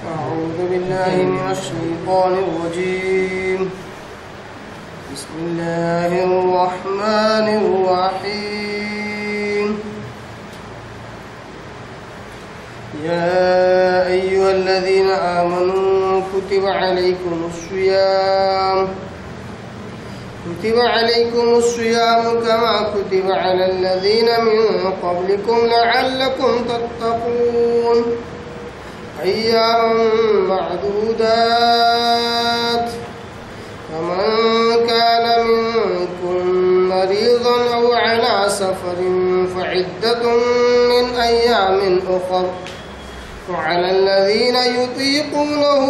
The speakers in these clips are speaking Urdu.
أعوذ بالله من الشيطان الرجيم. بسم الله الرحمن الرحيم. يا أيها الذين آمنوا كتب عليكم الصيام كما كتب على الذين من قبلكم لعلكم تتقون. أياما معدودات. فمن كان منكم مريضا أو على سفر فعدة من أيام أخر. وعلى الذين يطيقونه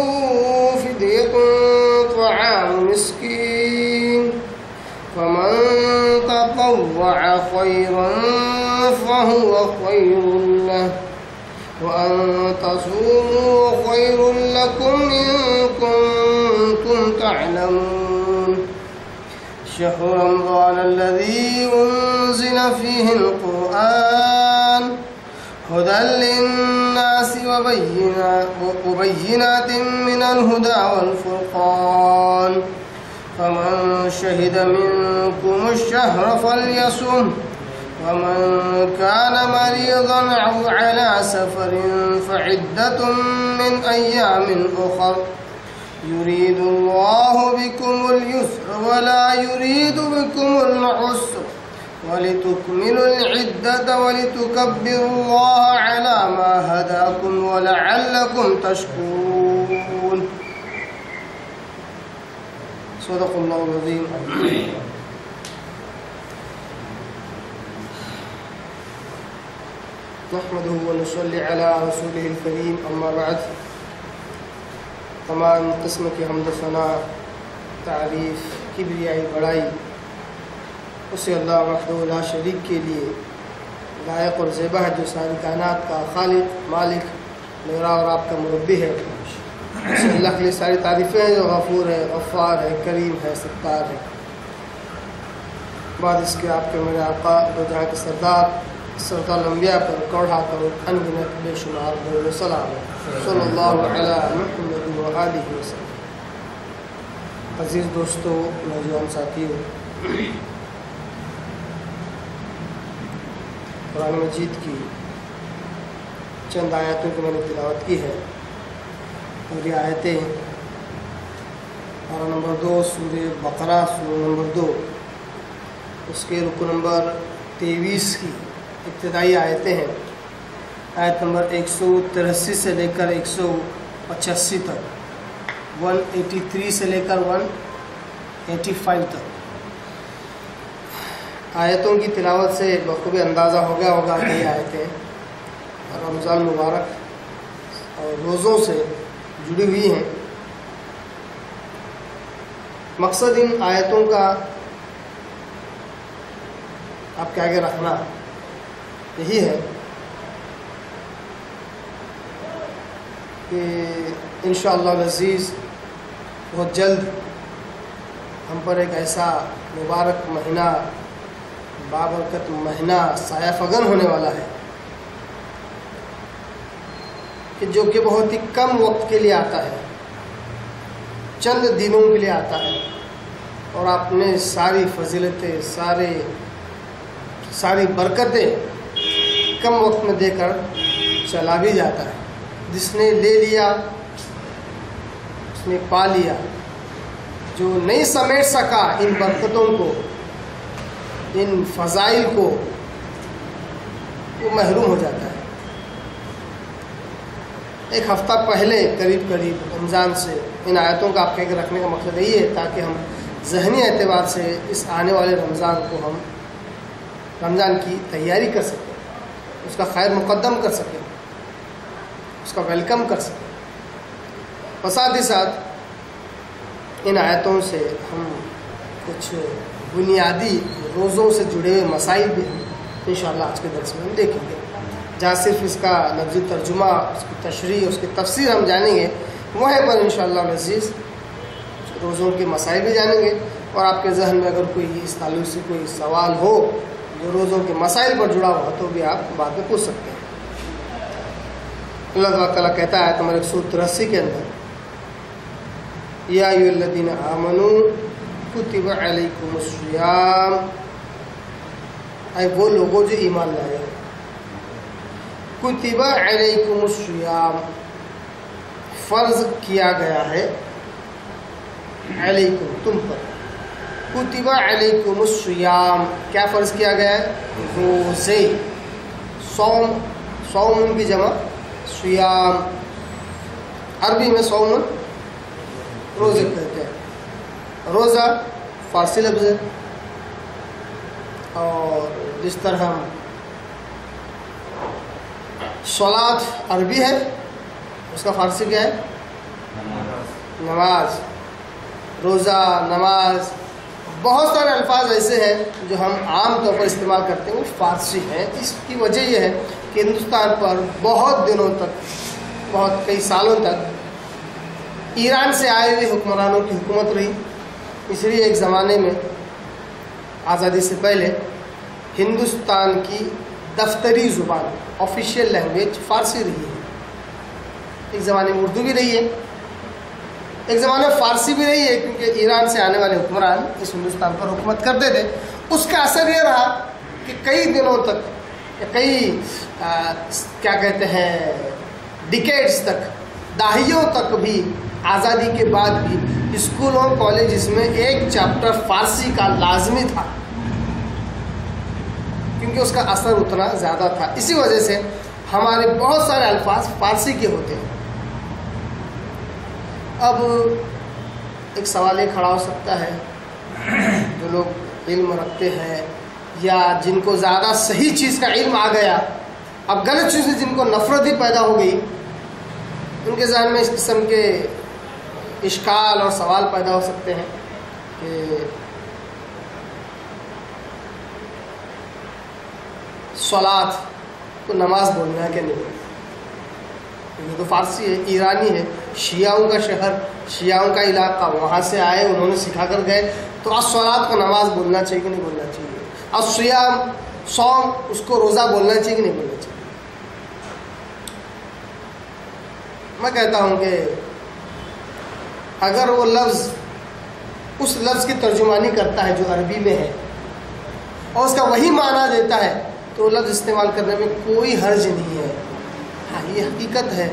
فدية طعام مسكين. فمن تطوع خيرا فهو خير له. وأن تصوموا خير لكم إن كنتم تعلمون. شهر رمضان الذي أنزل فيه القرآن هدى للناس وبينات من الهدى والفرقان. فمن شهد منكم الشهر فليصم. ومن كان مريضا أو على سفر فعدة من أيام أخر. يريد الله بكم اليسر ولا يريد بكم العسر ولتكملوا العدة ولتكبروا الله على ما هداكم ولعلكم تشكرون. صدق الله العظيم. نحمده ونصلي على رسوله الكريم. اما بعد. تمام قسم کی حمد و ثنا، تعریف، کبریائی، بڑائی اسے اللہ وحدہ لا شریک کے لیے لائق اور زیبا ہے، جو ساری کائنات کا خالق، مالک، میرا اور آپ کا مربی ہے. اسے اللہ کے لیے ساری تعریفیں ہیں، جو غفور ہے، غفار ہے، کریم ہے، ستار ہے. بعد اس کے آپ کے میرے آقا دو جہاں کے سردار سرکار الانبیاء پر کوڑھا کرو انگنت بے شمار درود و سلام صلی اللہ علی محمد و آلہ وسلم. عزیز دوستو، نوجوان ساتھیو، قرآن مجید کی چند آیاتوں کی میں نے تلاوت کی ہے. پوری آیتیں پارہ نمبر 2 سورہ بقرہ، سورہ نمبر 2، اس کے رکو نمبر 23 کی ابتدائی آیتیں ہیں. آیت نمبر 183 سے لے کر 185 تک، 183 سے لے کر 185 تک. آیتوں کی تلاوت سے بخوبی اندازہ ہو گیا ہوگا کہ یہ آیتیں رمضان مبارک اور روزوں سے جڑی ہوئی ہیں. مقصد ان آیتوں کا آپ کے آگے رکھنا یہی ہے کہ انشاءاللہ العزیز بہت جلد ہم پر ایک ایسا مبارک مہینہ، بابرکت مہینہ سایہ فگن ہونے والا ہے کہ جو کہ بہت ہی کم وقت کے لیے آتا ہے، چند دنوں کے لیے آتا ہے، اور آپ نے ساری فضیلتیں، ساری برکتیں کم وقت میں دے کر چلا بھی جاتا ہے. جس نے لے لیا اس نے پا لیا، جو نہیں سمیٹ سکا ان برکتوں کو، ان فضائل کو، وہ محروم ہو جاتا ہے. ایک ہفتہ پہلے قریب رمضان سے ان آیتوں کا آپ کے رکھنے کا مقصد یہی ہے تاکہ ہم ذہنی اعتبار سے اس آنے والے رمضان کو ہم رمضان کی تیاری کر سکیں، اس کا خیر مقدم کر سکیں، اس کا ویلکم کر سکیں. اور ساتھ ہی ساتھ ان آیتوں سے ہم کچھ بنیادی روزوں سے جڑے ہوئے مسائل بھی ہیں انشاءاللہ آج کے درس میں ہم دیکھیں گے. جہاں صرف اس کا لفظی ترجمہ، اس کی تشریح، اس کی تفسیر ہم جانیں گے، وہیں پر انشاءاللہ العزیز روزوں کے مسائل بھی جانیں گے. اور آپ کے ذہن میں اگر کوئی اس تعلق سے کوئی سوال ہو جو روزوں کے مسائل پر جڑا ہوا تو بھی آپ بعد میں پوچھ سکتے ہیں. اللہ تعالیٰ کہتا ہے تمہارے 183 کے اندر یا ایھا الذین آمنوا کتب علیکم الصیام، اے وہ لوگوں جو ایمان لائے ہو، کتب علیکم الصیام فرض کیا گیا ہے، علیکم تم پر، کتب علیکم الصیام کیا فرض کیا گیا ہے؟ روزے، صوم، صوم کی جمع صیام، عربی میں صوم روزے کہتے ہیں، روزہ فارسی لفظ ہے، اور جس طرح ہم صلاۃ عربی ہے اس کا فارسی کیا ہے؟ نماز، روزہ، نماز، بہت سارے الفاظ ایسے ہیں جو ہم عام طور پر استعمال کرتے ہیں وہ فارسی ہیں۔ اس کی وجہ یہ ہے کہ ہندوستان پر بہت دنوں تک، بہت کئی سالوں تک ایران سے آئے ہوئے حکمرانوں کی حکومت رہی، اس لیے ایک زمانے میں آزادی سے پہلے ہندوستان کی دفتری زبان، آفیشیل لینگویج فارسی رہی ہے۔ ایک زمانے میں اردو بھی رہی ہے، ایک زمانے میں فارسی بھی رہی ہے، کیونکہ ایران سے آنے والے حکمران اس ہندوستان پر حکومت کرتے تھے۔ اس کا اثر یہ رہا کہ کئی دنوں تک، کئی کیا کہتے ہیں ڈیکیڈز تک، دہائیوں تک بھی، آزادی کے بعد بھی اسکولوں کالجز میں ایک چیپٹر فارسی کا لازمی تھا، کیونکہ اس کا اثر اتنا زیادہ تھا۔ اسی وجہ سے ہمارے بہت سارے الفاظ فارسی کے ہوتے ہیں۔ اب ایک سوال یہ کھڑا ہو سکتا ہے، جو لوگ علم رکھتے ہیں یا جن کو زیادہ صحیح چیز کا علم آ گیا، اب غلط چیزیں جن کو نفرت ہی پیدا ہو گئی، ان کے ذہن میں اس قسم کے اشکال اور سوال پیدا ہو سکتے ہیں کہ صلاۃ کو نماز بولنا ہے کہ نہیں بولنا؟ یہ تو فارسی ہے، ایرانی ہے، شیعوں کا شہر، شیعوں کا علاقہ، وہاں سے آئے، انہوں نے سکھا کر گئے، تو الصلاۃ کو نماز بولنا چاہیے کہ نہیں بولنا چاہیے؟ الصیام، صوم، اس کو روزہ بولنا چاہیے کہ نہیں بولنا چاہیے؟ میں کہتا ہوں کہ اگر وہ لفظ اس لفظ کی ترجمانی کرتا ہے جو عربی میں ہے اور اس کا وہی معنی دیتا ہے تو وہ لفظ استعمال کرنے میں کوئی حرج نہیں ہے۔ ہاں، یہ حقیقت ہے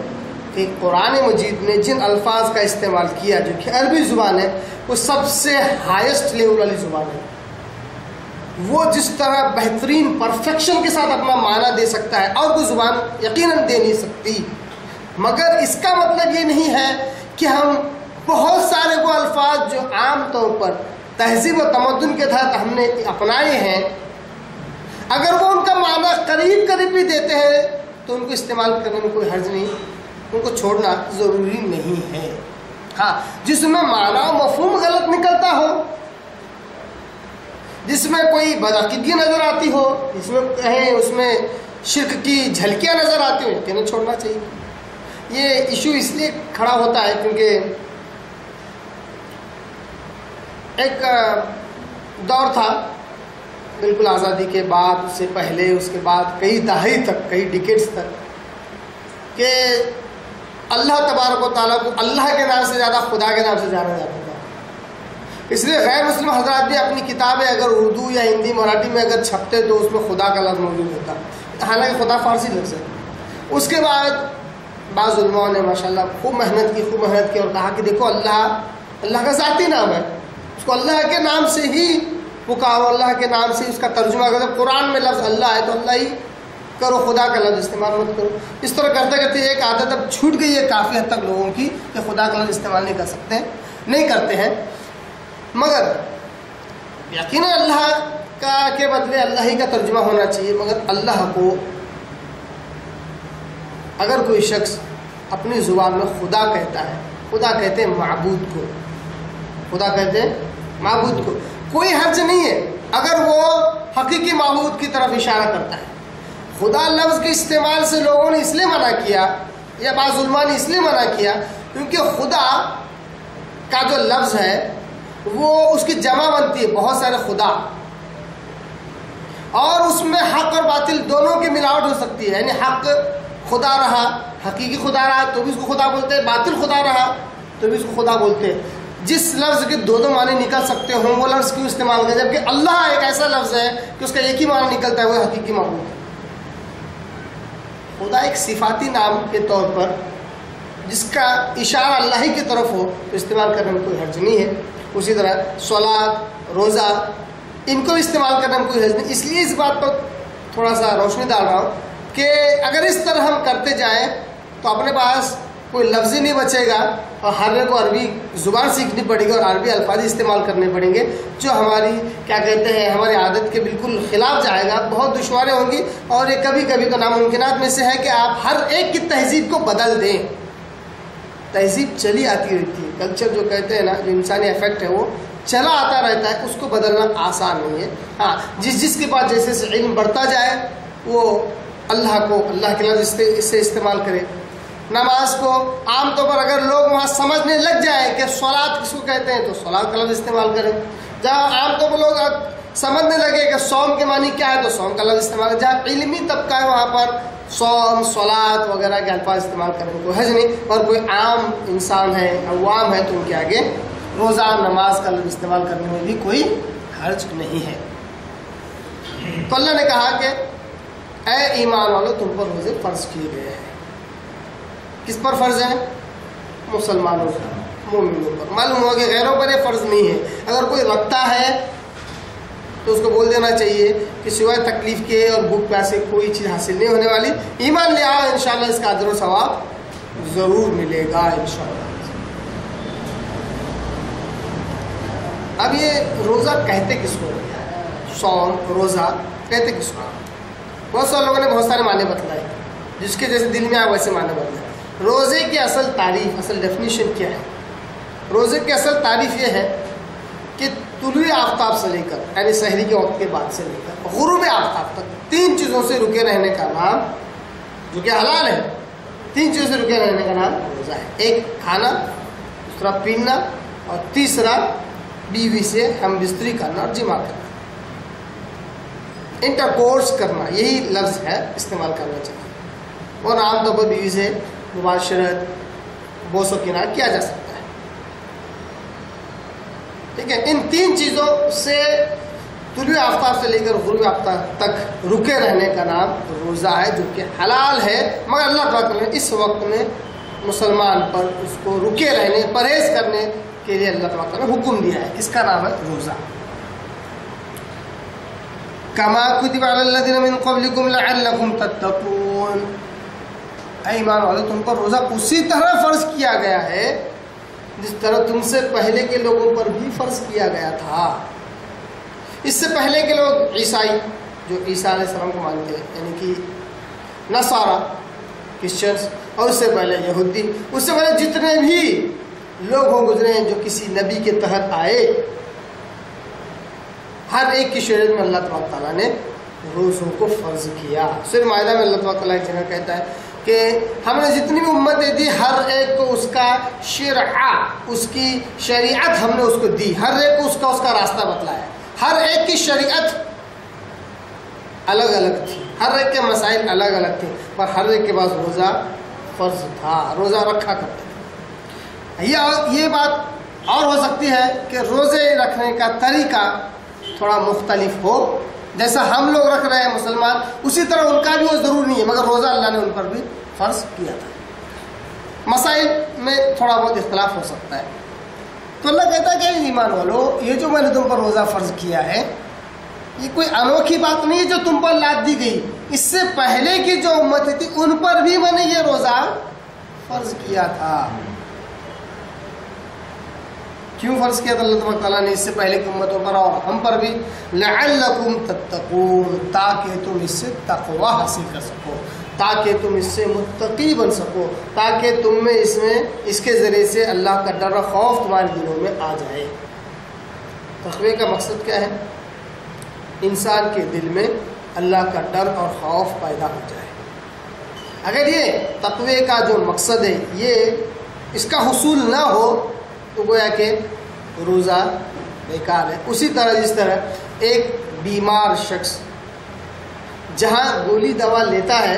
کہ قرآن مجید نے جن الفاظ کا استعمال کیا جو کہ عربی زبان ہے، وہ سب سے ہائیسٹ لیول والی زبان ہے۔ وہ جس طرح بہترین پرفیکشن کے ساتھ اپنا معنی دے سکتا ہے اور کوئی زبان یقیناً دے نہیں سکتی، مگر اس کا مطلب یہ نہیں ہے کہ ہم بہت سارے وہ الفاظ جو عام طور پر تہذیب و تمدن کے تحت ہم نے اپنائے ہیں، اگر وہ ان کا معنی قریب قریب بھی دیتے ہیں تو ان کو استعمال کرنے میں کوئی حرج نہیں، ان کو چھوڑنا ضروری نہیں ہے۔ ہاں، جس میں معنی و مفہوم غلط نکلتا ہو، جس میں کوئی بدعقیدگی نظر آتی ہو، جس میں کہیں اس میں شرک کی جھلکیاں نظر آتی ہوں، کہنا چھوڑنا چاہیے۔ یہ ایشو اس لیے کھڑا ہوتا ہے کیونکہ ایک دور تھا بالکل آزادی کے بعد، اس سے پہلے، اس کے بعد کئی دہائی تک، کئی ڈیکیڈز تک، کہ اللہ تبارک و تعالیٰ کو اللہ کے نام سے زیادہ خدا کے نام سے جانا جاتا تھا۔ اس لیے غیر مسلم حضرات بھی اپنی کتابیں اگر اردو یا ہندی مراٹھی میں اگر چھپتے تو اس میں خدا کا لفظ موجود ہوتا، حالانکہ خدا فارسی لفظ ہے۔ اس کے بعد بعض علماء نے ماشاءاللہ خوب محنت کی اور کہا کہ دیکھو اللہ کا ذاتی نام ہے، اس کو اللہ کے نام سے ہی پکارو، اللہ کے نام سے اس کا ترجمہ کرو۔ جب قرآن میں لفظ اللہ ہے تو اللہ ہی کرو، خدا کا لفظ استعمال مت کرو۔ اس طرح کرتے کرتے ایک عادت اب چھوٹ گئی ہے کافی حد تک لوگوں کی کہ خدا کا لفظ استعمال نہیں کر سکتے ہیں، نہیں کرتے ہیں، مگر یقیناً اللہ کا کے بدلے اللہ ہی کا ترجمہ ہونا چاہیے۔ مگر اللہ کو اگر کوئی شخص اپنی زبان میں خدا کہتا ہے، خدا کہتے ہیں معبود کو، خدا کہتے ہیں معبود کو، کوئی حرج نہیں ہے اگر وہ حقیقی معبود کی طرف اشارہ کرتا ہے۔ خدا لفظ کے استعمال سے لوگوں نے اس لیے منع کیا، یا بعض علماء نے اس لیے منع کیا کیونکہ خدا کا جو لفظ ہے وہ اس کی جمع بنتی ہے بہت سارے خدا، اور اس میں حق اور باطل دونوں کی ملاوٹ ہو سکتی ہے، یعنی حق خدا رہا، حقیقی خدا رہا تو بھی اس کو خدا بولتے ہیں، باطل خدا رہا تو بھی اس کو خدا بولتے ہیں۔ جس لفظ کے دو معنی نکل سکتے ہوں وہ لفظ کیوں استعمال کریں، جبکہ اللہ ایک ایسا لفظ ہے کہ اس کا ایک ہی معنی نکلتا ہے، وہ حقیقی معبود ہے۔ خدا ایک صفاتی نام کے طور پر جس کا اشارہ اللہ ہی کی طرف ہو تو استعمال کرنے میں کوئی حرج نہیں ہے۔ اسی طرح صلاۃ، روزہ، ان کو استعمال کرنے میں کوئی حرج نہیں۔ اس لیے اس بات پر تھوڑا سا روشنی ڈال رہا ہوں کہ اگر اس طرح ہم کرتے جائیں تو اپنے پاس کوئی لفظ ہی نہیں بچے گا اور ہر ایک کو عربی زبان سیکھنی پڑے گی اور عربی الفاظ استعمال کرنے پڑیں گے جو ہماری کیا کہتے ہیں ہماری عادت کے بالکل خلاف جائے گا، بہت دشواریں ہوں گی، اور یہ کبھی کبھی تو ناممکنات میں سے ہے کہ آپ ہر ایک کی تہذیب کو بدل دیں۔ تہذیب چلی آتی رہتی ہے، کلچر جو کہتے ہیں نا، جو انسانی افیکٹ ہے وہ چلا آتا رہتا ہے، اس کو بدلنا آسان نہیں ہے۔ ہاں، جس کے پاس جیسے علم بڑھتا جائے وہ اللہ کو، اللہ کے لفظ اس سے استعمال کرے۔ نماز کو عام طور پر اگر لوگ وہاں سمجھنے لگ جائیں کہ صلاۃ کس کو کہتے ہیں تو صلاۃ کا لفظ استعمال کریں۔ جہاں عام طور پر لوگ سمجھنے لگے کہ صوم کے معنی کیا ہے تو صوم کا لفظ استعمال کریں۔ جہاں علمی طبقہ ہے وہاں پر صوم، صلاۃ وغیرہ کے الفاظ استعمال کرنے میں کوئی حرج نہیں، اور کوئی عام انسان ہے، عوام ہے، تو ان کے آگے روزہ، نماز کا لفظ استعمال کرنے میں بھی کوئی حرج نہیں ہے۔ تو اللہ نے کہا کہ اے ایمان والو تم پر روزے فرض کیے گئے ہیں۔ کس پر فرض ہے؟ مسلمانوں پر، مومنوں پر۔ معلوم ہوا کہ غیروں پر یہ فرض نہیں ہے۔ اگر کوئی رکھتا ہے تو اس کو بول دینا چاہیے کہ سوائے تکلیف کے اور بھوک پیاس سے کوئی چیز حاصل نہیں ہونے والی، ایمان لے آؤ، انشاءاللہ اس کا اجر و ثواب ضرور ملے گا انشاءاللہ۔ اب یہ روزہ کہتے کس کو؟ صوم، روزہ کہتے کس کو؟ بہت سارے لوگوں نے بہت سارے معنی بتلائے، جس کے جیسے دل میں آئے ویسے معنی بتلائے۔ روزے کی اصل تعریف، اصل ڈیفینیشن کیا ہے؟ روزے کی اصل تعریف یہ ہے کہ طلوع آفتاب سے لے کر، یعنی سحری کے وقت کے بعد سے لے کر غروب آفتاب تک 3 چیزوں سے رکے رہنے کا نام، جو کہ حلال ہے، 3 چیزوں سے رکے رہنے کا نام روزہ ہے۔ ایک کھانا، دوسرا پینا، اور تیسرا بیوی سے ہم بستری کرنا اور جماع کرنا، انٹرکورس کرنا، یہی لفظ ہے استعمال کرنا چاہیے۔ اور عام طور پر بیوی سے مباشرت، بوس و کنار کیا جا سکتا ہے، ٹھیک ہے۔ ان 3 چیزوں سے طلوع آفتاب سے لے کر غروب آفتاب تک رکے رہنے کا نام روزہ ہے، جو کہ حلال ہے، مگر اللہ تعالیٰ نے اس وقت میں مسلمان پر اس کو رکے رہنے، پرہیز کرنے کے لیے اللہ تعالیٰ نے حکم دیا ہے۔ اس کا نام ہے روزہ۔ کما کتب علی الذین من قبلکم لعلکم تتقون، اے ایمان والو تم پر روزہ اسی طرح فرض کیا گیا ہے جس طرح تم سے پہلے کے لوگوں پر بھی فرض کیا گیا تھا۔ اس سے پہلے کے لوگ عیسائی، جو عیسیٰ علیہ السلام کو مانتے ہیں، یعنی کہ نصارہ، کرسچنس، اور اس سے پہلے یہودی، اس سے پہلے جتنے بھی لوگ ہوں گزرے ہیں جو کسی نبی کے تحت آئے، ہر ایک کی شریعت میں اللہ تعالیٰ نے روزوں کو فرض کیا۔ سورہ مائدہ میں اللہ تعالیٰ ایک جگہ کہتا ہے کہ ہم نے جتنی بھی امتیں دی ہر ایک کو اس کا شرع، اس کی شریعت ہم نے اس کو دی، ہر ایک کو اس کا راستہ بتلایا۔ ہر ایک کی شریعت الگ الگ تھی، ہر ایک کے مسائل الگ الگ تھے، پر ہر ایک کے پاس روزہ فرض تھا، روزہ رکھا کرتے تھے۔ یہ بات اور ہو سکتی ہے کہ روزے رکھنے کا طریقہ تھوڑا مختلف ہو، جیسا ہم لوگ رکھ رہے ہیں مسلمان، اسی طرح ان کا بھی وہ ضرور نہیں ہے، مگر روزہ اللہ نے ان پر بھی فرض کیا تھا۔ مسائل میں تھوڑا بہت اختلاف ہو سکتا ہے۔ تو اللہ کہتا ہے کہ ایمان والو، یہ جو میں نے تم پر روزہ فرض کیا ہے یہ کوئی انوکھی بات نہیں ہے جو تم پر لاد دی گئی، اس سے پہلے کی جو امت تھی ان پر بھی میں نے یہ روزہ فرض کیا تھا۔ کیوں فرض کیا تھا اللہ تعالیٰ نے اس سے پہلے کی امتوں پر اور ہم پر بھی؟ لعلکم تتقون، تاکہ تم اس سے تقوی حاصل کر سکو، تاکہ تم اس سے متقی بن سکو، تاکہ تم میں اس کے ذریعے سے اللہ کا ڈر و خوف تمہارے دلوں میں آ جائے۔ تقوی کا مقصد کیا ہے؟ انسان کے دل میں اللہ کا ڈر اور خوف پیدا ہو جائے۔ اگر یہ تقوی کا جو مقصد ہے یہ اس کا حصول نہ ہو تو گویا کہ روزہ بیکار ہے۔ اسی طرح جس طرح ایک بیمار شخص جہاں گولی دوا لیتا ہے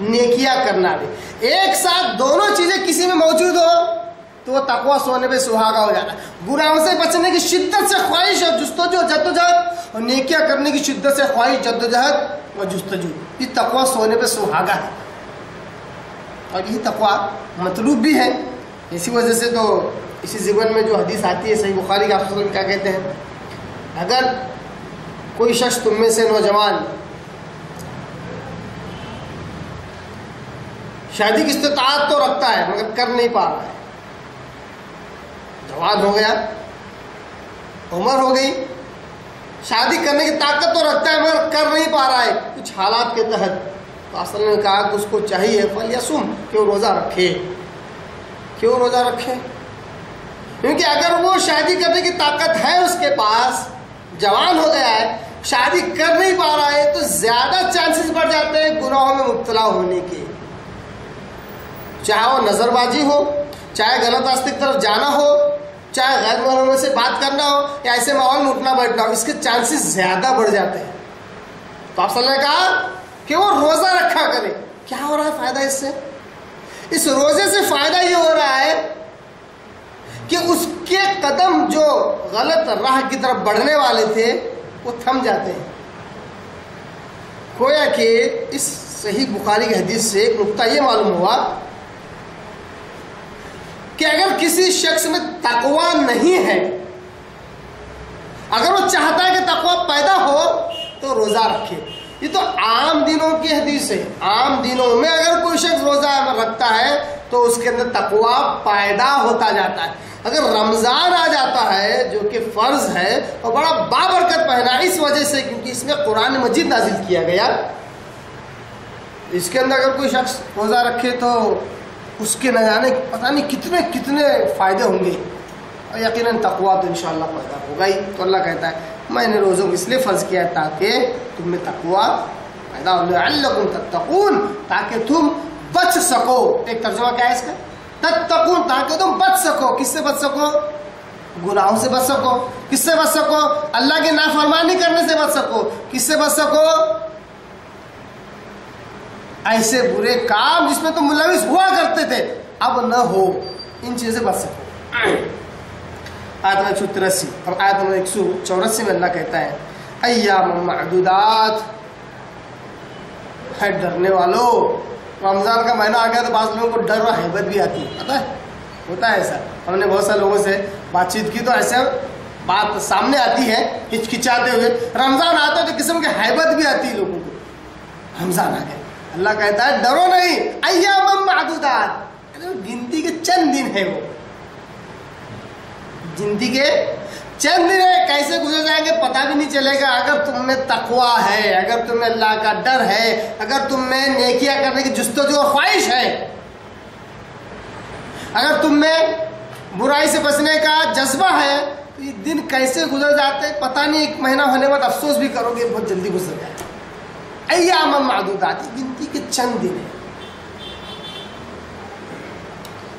نیکیاں کرنا بھی. ایک ساتھ دونوں چیزیں کسی میں موجود ہو تو وہ تقویٰ سونے پہ سہاگا ہو جاتا ہے. گناہوں سے بچنے کی شدت سے خواہش اور جستجو جدوجہد، اور نیکیاں کرنے کی شدت سے خواہش جدوجہد اور جستجو، یہ تقویٰ سونے پہ سہاگا ہے. اور یہی تقویٰ مطلوب بھی ہے. اسی وجہ سے تو اسی ضمن میں جو حدیث آتی ہے صحیح بخاری کا، آپ صلی اللہ علیہ وسلم کیا کہتے ہیں، اگر کوئی شخص تم میں سے نوجوان شادی کی استطاعت تو رکھتا ہے مگر کر نہیں پا رہا ہے، جوان ہو گیا، عمر ہو گئی، شادی کرنے کی طاقت تو رکھتا ہے مگر کر نہیں پا رہا ہے کچھ حالات کے تحت، تو اصل نے کہا کہ اس کو چاہیے فلیصم کہ وہ روزہ رکھے. کیوں روزہ رکھے؟ کیونکہ اگر وہ شادی کرنے کی طاقت ہے اس کے پاس، جوان ہو گیا ہے، شادی کر نہیں پا رہا ہے، تو زیادہ چانسز بڑھ جاتے ہیں گناہوں میں مبتلا ہونے کے. چاہے وہ نظر بازی ہو، چاہے غلط راستے کی طرف جانا ہو، چاہے غیر محرموں سے بات کرنا ہو، یا ایسے ماحول میں اٹھنا بیٹھنا ہو، اس کے چانسز زیادہ بڑھ جاتے ہیں. تو آپ صلی اللہ علیہ وسلم نے کہا کہ وہ روزہ رکھا کرے. کیا ہو رہا ہے فائدہ اس سے؟ اس روزے سے فائدہ یہ ہو رہا ہے کہ اس کے قدم جو غلط راہ کی طرف بڑھنے والے تھے وہ تھم جاتے ہیں. گویا کہ اس صحیح بخاری کی حدیث سے ایک نقطہ یہ معلوم ہوا کہ اگر کسی شخص میں تقویٰ نہیں ہے، اگر وہ چاہتا ہے کہ تقویٰ پیدا ہو تو روزہ رکھے. یہ تو عام دنوں کی حدیث ہے. عام دنوں میں اگر کوئی شخص روزہ رکھتا ہے تو اس کے اندر تقویٰ پیدا ہوتا جاتا ہے. اگر رمضان آ جاتا ہے جو کہ فرض ہے اور بڑا بابرکت پہنا ہے اس وجہ سے کیونکہ اس میں قرآن مجید نازل کیا گیا، اس کے اندر اگر کوئی شخص روزہ رکھے تو اس کے نہ جانے پتہ نہیں کتنے کتنے فائدے ہوں گے، اور یقیناً تقویٰ تو انشاءاللہ پیدا ہوگا ہی. تو اللہ کہتا ہے میں نے روزوں کو اس لیے فرض کیا ہے تاکہ تم میں تقویٰ پیدا ہو، لعلکم تتقون، تاکہ تم بچ سکو. ایک ترجمہ کیا ہے اس کا؟ تتقون، تاکہ تم بچ سکو. کس سے بچ سکو؟ گناہوں سے بچ سکو. کس سے بچ سکو؟ اللہ کی نافرمانی کرنے سے بچ سکو. کس سے بچ سکو؟ ایسے برے کام جس میں تم ملوث ہوا کرتے تھے اب نہ ہو، ان چیزوں سے بچ سکو. آیت نمبر 183 اور آیت نمبر 184 میں اللہ کہتا ہے ایام معدودات، ہے ڈرنے والو. رمضان کا مہینہ آ گیا تو بعض لوگوں کو ڈر اور ہیبت بھی آتی ہے، پتہ ہے ہوتا ہے ایسا. ہم نے بہت سارے لوگوں سے بات چیت کی تو ایسے بات سامنے آتی ہے ہچکچاتے ہوئے. رمضان آتا ہے تو قسم کی ہیبت بھی آتی ہے لوگوں کو، رمضان آ گیا. اللہ کہتا ہے ڈرو نہیں، ایام معدودات، گنتی کے چند دن ہے، وہ گنتی کے چند دن ہے. کیسے گزر جائیں گے پتہ بھی نہیں چلے گا. اگر تم میں تقویٰ ہے، اگر تم میں اللہ کا ڈر ہے، اگر تم میں نیکیاں کرنے کی جستجو اور خواہش ہے، اگر تم میں برائی سے بچنے کا جذبہ ہے، تو یہ دن کیسے گزر جاتے پتہ نہیں. ایک مہینہ ہونے بعد افسوس بھی کرو گے بہت جلدی گزر جائے. ایام معدودات، گنتی کے چند دن ہے.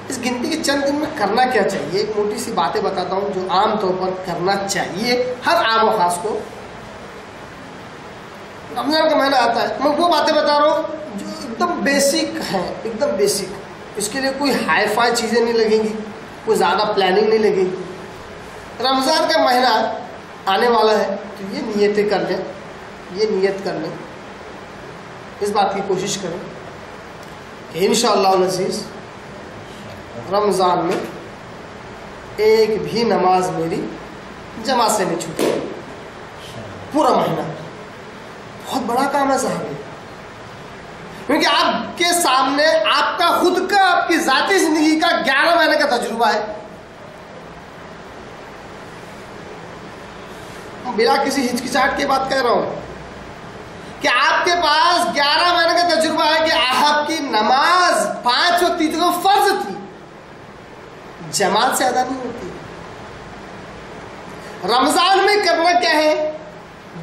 اس گنتی کے چند دن میں کرنا کیا چاہیے؟ ایک موٹی سی باتیں بتاتا ہوں جو عام طور پر کرنا چاہیے ہر عام و خاص کو. رمضان کا مہینہ آتا ہے، میں وہ باتیں بتا رہا ہوں جو ایک دم بیسک ہیں، ایک دم بیسک. اس کے لیے کوئی ہائی فائی چیزیں نہیں لگیں گی، کوئی زیادہ پلاننگ نہیں لگے گی. رمضان کا مہینہ آنے والا ہے تو یہ نیتیں کر لیں، یہ نیت کر لیں، اس بات کی کوشش کریں کہ انشاءاللہ العزیز رمضان میں ایک بھی نماز میری جماعت سے نہیں چھوٹے پورا مہینہ. بہت بڑا کام ہے صاحب، کیونکہ آپ کے سامنے آپ کا خود کا، آپ کی ذاتی زندگی کا 11 مہینے کا تجربہ ہے. بلا کسی ہچکچاہٹ کی بات کہہ رہا ہوں کہ آپ کے پاس 11 مہینے کا تجربہ ہے کہ آپ کی نماز 5 وقت تھی تو فرض تھی، جماعت سے ادا نہیں ہوتی. رمضان میں کرنا کیا ہے؟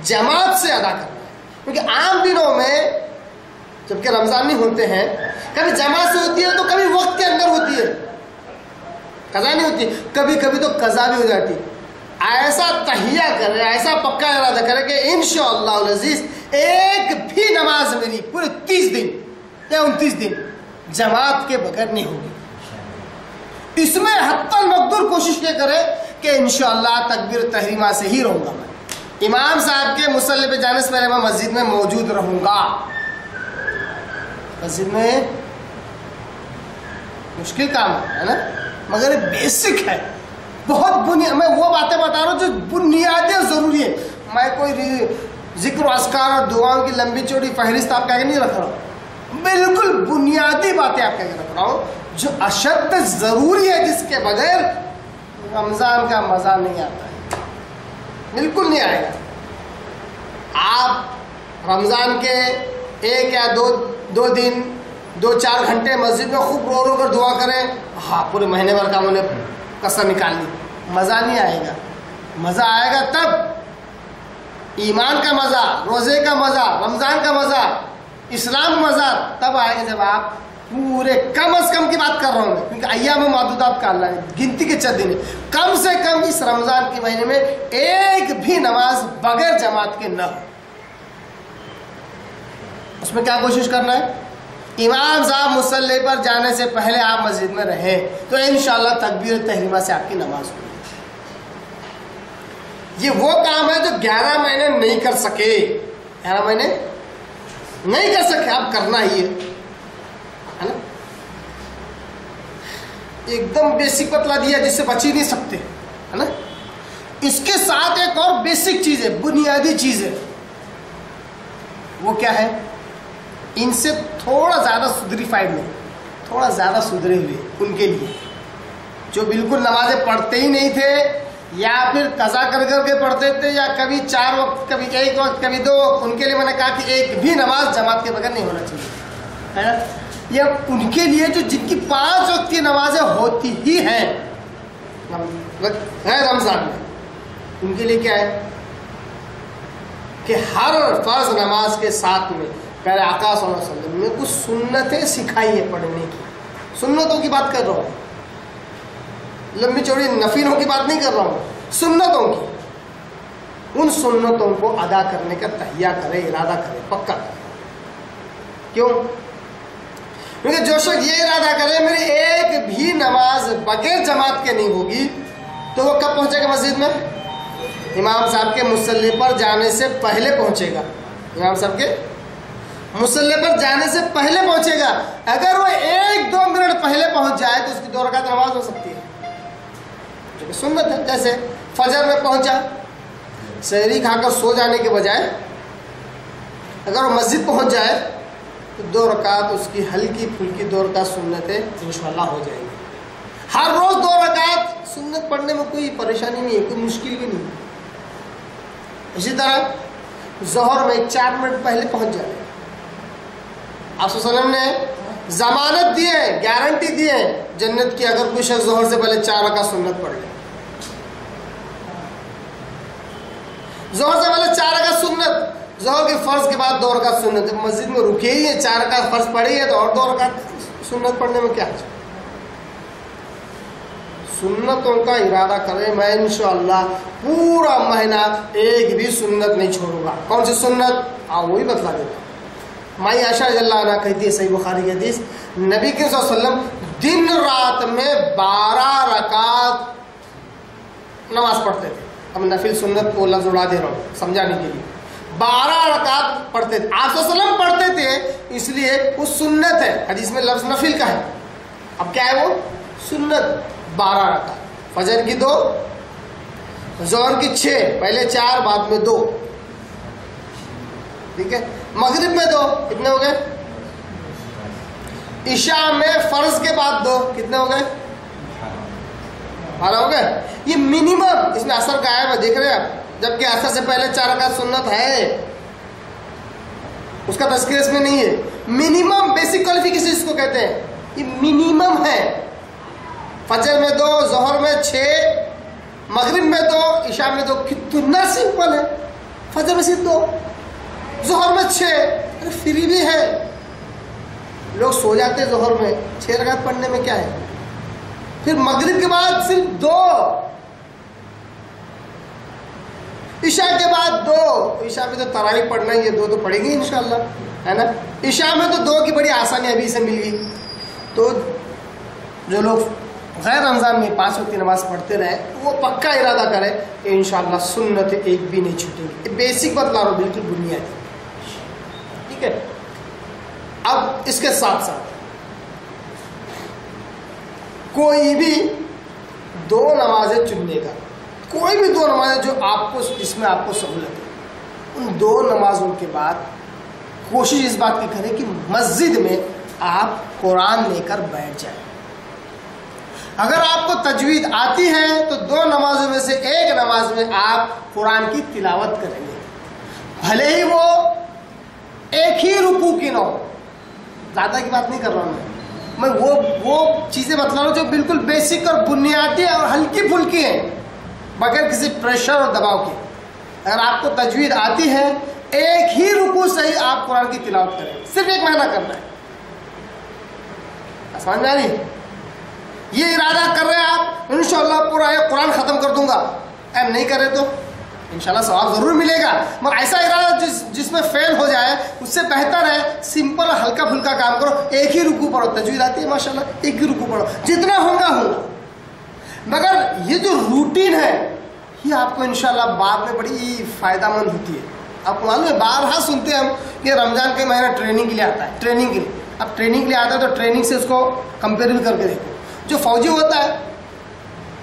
جماعت سے ادا کرنا ہے. کیونکہ عام دنوں میں جبکہ رمضان نہیں ہوتے ہیں کبھی جماعت سے ہوتی ہے تو کبھی وقت کے اندر ہوتی ہے، قضا نہیں ہوتی. کبھی کبھی تو قضا بھی ہو جاتی. ایسا تہیہ کرے، ایسا پکا ارادہ کرے کہ انشاءاللہ العزیز ایک بھی نماز میری پورے 30 دن یا 29 دن جماعت کے بغیر نہیں ہوگی. اس میں حتی المقدور کوشش یہ کرے کہ انشاءاللہ تکبیر تحریمہ سے ہی رہوں گا. میں امام صاحب کے مصلی پہ جانے سے پہلے میں مسجد میں موجود رہوں گا. مسجد میں مشکل کام ہے نا، مگر بیسک ہے، بہت میں وہ باتیں بتا رہا ہوں جو بنیادیں ضروری ہے. میں کوئی ذکر و اذکار اور دعاؤں کی لمبی چوڑی فہرست آپ کہہ کے نہیں رکھ رہا ہوں، بالکل بنیادی باتیں آپ کہہ کے رکھ رہا ہوں جو اشد ضروری ہے، جس کے بغیر رمضان کا مزہ نہیں آتا ہے، بالکل نہیں آئے گا. آپ رمضان کے 1 یا 2 دن 2-4 گھنٹے مسجد میں خوب رو رو کر دعا کریں، ہاں پورے مہینے بھر کا انہوں نے کسر نکال لی، مزہ نہیں آئے گا. مزہ آئے گا تب، ایمان کا مزہ، روزے کا مزہ، رمضان کا مزہ، اسلام کا مزہ تب آئے گا جب آپ پورے، کم از کم کی بات کر رہا ہوں میں، کیونکہ ایام معدودات کا اللہ نے گنتی کے چند دن ہے، کم سے کم اس رمضان کے مہینے میں ایک بھی نماز بغیر جماعت کے نہ ہو. اس میں کیا کوشش کرنا ہے؟ امام صاحب مصلی پر جانے سے پہلے آپ مسجد میں رہیں تو انشاءاللہ تکبیر تحریمہ سے آپ کی نماز ہوگی. یہ وہ کام ہے جو 11 مہینے نہیں کر سکے، 11 مہینے نہیں کر سکے، آپ کرنا ہی ہے نا. ایک دم بیسک بتلا دیا جس سے بچ ہی نہیں سکتے ہے نا. اس کے ساتھ ایک اور بیسک چیز ہے، بنیادی چیز ہے، وہ کیا ہے؟ ان سے تھوڑا زیادہ سدریفائڈ لوگ، تھوڑا زیادہ سدھرے ہوئے، ان کے لیے جو بالکل نمازیں پڑھتے ہی نہیں تھے، یا پھر قضا کر کر کے پڑھتے تھے، یا کبھی 4 وقت، کبھی 1 وقت، کبھی 2 وقت، ان کے لیے میں نے کہا کہ ایک بھی نماز جماعت کے بغیر نہیں ہونا چاہیے ہے نا. یا ان کے لیے جو جن کی 5 وقت کی نمازیں ہوتی ہی ہیں غیر رمضان میں، ان کے لیے کیا ہے کہ ہر فرض نماز کے ساتھ میں پہلے آقا صلی اللہ علیہ وسلم نے کچھ سنتیں سکھائی ہے پڑھنے کی. سنتوں کی بات کر رہا ہوں، لمبی چوڑی نفلوں کی بات نہیں کر رہا ہوں، سنتوں کی. ان سنتوں کو ادا کرنے کا تہیہ کرے، ارادہ کرے، پکا کرے. کیوں؟ کیونکہ جو شخص یہ ارادہ کرے میری ایک بھی نماز بغیر جماعت کے نہیں ہوگی، تو وہ کب پہنچے گا مسجد میں؟ امام صاحب کے مصلی پر جانے سے پہلے پہنچے گا. امام صاحب کے مصلی پر جانے سے پہلے پہنچے گا. اگر وہ 1-2 منٹ پہلے پہنچ جائے تو اس کی 2 رکعت نماز ہو سکتی ہے، جو کہ سنت ہے. جیسے فجر میں پہنچا، سحری کھا کر سو جانے کے بجائے اگر وہ مسجد پہنچ جائے تو 2 رکعت اس کی ہلکی پھلکی 2 رکعت سنت ہے انشاءاللہ ہو جائے گی. ہر روز 2 رکعت سنت پڑھنے میں کوئی پریشانی نہیں ہے، کوئی مشکل بھی نہیں. اسی طرح ظہر میں 4 منٹ پہلے پہنچ جائے. آپ صلی اللہ علیہ وسلم نے ضمانت دی ہے، گارنٹی دی ہے جنت کی، اگر کوئی شخص ظہر سے پہلے 4 رکعت سنت پڑھ لے. ظہر سے پہلے 4 رکعت سنت، ظہر کے فرض کے بعد 2 رکعت سنت. مسجد میں رکے ہی ہے، 4 رکعت فرض پڑھی ہے تو اور 2 رکعت سنت پڑھنے میں کیا ہے؟ سنتوں کا ارادہ کرے. میں انشاءاللہ پورا مہینہ ایک بھی سنت نہیں چھوڑوں گا. کون سی سنت؟ وہی بتلا دیتا. مائی عائشہ رضی اللہ عنہ کہتی ہے، صحیح بخاری کی حدیث، نبی کے صلی اللہ علیہ وسلم دن رات میں 12 رکعت نماز پڑھتے تھے. اب نفل سنت کو لفظ اڑا دے رہا ہوں سمجھانے کے لیے. 12 رکعت پڑھتے تھے. آپ صلی اللہ علیہ وسلم پڑھتے تھے، اس لیے وہ سنت ہے. حدیث میں لفظ نفل کا ہے. اب کیا ہے وہ؟ سنت. 12 رکعت، فجر کی 2، ظہر کی 6، پہلے 4 بعد میں 2، ٹھیک ہے. مغرب میں 2، کتنے ہو گئے؟ عشاء میں فرض کے بعد 2، کتنے ہو گئے؟ 12 ہو گئے. یہ منیمم، اس میں اثر کا ہے، میں دیکھ رہے ہیں آپ، جبکہ اثر سے پہلے 4 رکعت سنت ہے، اس کا تذکر اس میں نہیں ہے. منیمم بیسک کوالیفیکیشن اس کو کہتے ہیں، یہ منیمم ہے. فجر میں 2، ظہر میں 6، مغرب میں 2، عشاء میں 2. کتنا سمپل ہے. فجر میں صرف 2، ظہر میں 6. ارے فری بھی ہے، لوگ سو جاتے ہیں ظہر میں، 6 رکعت پڑھنے میں کیا ہے. پھر مغرب کے بعد صرف 2، عشاء کے بعد 2. عشاء میں تو تراویح پڑھنا ہی ہے، 2 تو پڑھیں گے انشاءاللہ. ہے نا. عشاء میں تو 2 کی بڑی آسانی ابھی سے مل گئی. تو جو لوگ غیر رمضان میں 5 وقت کی نماز پڑھتے رہے وہ پکا ارادہ کرے کہ انشاءاللہ سنت ایک بھی نہیں چھوٹیں گی. بیسک بتلا رہا ہوں، بالکل بنیادی. ٹھیک ہے. اب اس کے ساتھ ساتھ کوئی بھی 2 نمازیں چننے کا، کوئی بھی 2 نمازیں جو آپ کو اس میں آپ کو سہولت ہے، ان 2 نمازوں کے بعد کوشش اس بات کی کریں کہ مسجد میں آپ قرآن لے کر بیٹھ جائیں. اگر آپ کو تجوید آتی ہے تو 2 نمازوں میں سے ایک نماز میں آپ قرآن کی تلاوت کریں گے، بھلے ہی وہ ایک ہی رکوع کی نہ ہو. زیادہ کی بات نہیں کر رہا ہوں میں وہ چیزیں بتلا رہا ہوں جو بالکل بیسک اور بنیادی اور ہلکی پھلکی ہیں، بغیر کسی پریشر اور دباؤ کے. اگر آپ کو تجوید آتی ہے ایک ہی رکوع سے ہی آپ قرآن کی تلاوت کریں، صرف 1 مہینہ کرنا ہے. سمجھ میں آ رہی؟ یہ ارادہ کر رہے ہیں آپ انشاءاللہ پورا یہ قرآن ختم کر دوں گا، نہیں کرے تو انشاءاللہ ثواب ضرور ملے گا. مگر ایسا ارادہ جس میں فیل ہو جائے اس سے بہتر ہے سمپل ہلکا پھلکا کام کرو. ایک ہی رکوع پڑھو، تجوید آتی ہے ماشاءاللہ، ایک ہی رکوع پڑھو، جتنا ہوگا ہوگا. مگر یہ جو روٹین ہے یہ آپ کو انشاءاللہ بعد میں بڑی فائدہ مند ہوتی ہے. آپ کو معلوم ہے بارہا سنتے ہیں ہم کہ رمضان کے مہینہ ٹریننگ کے لیے آتا ہے، ٹریننگ کے لیے. اب ٹریننگ کے لیے آتا ہے تو ٹریننگ سے اس کو کمپیریبل کر کے دیکھو. جو فوجی ہوتا ہے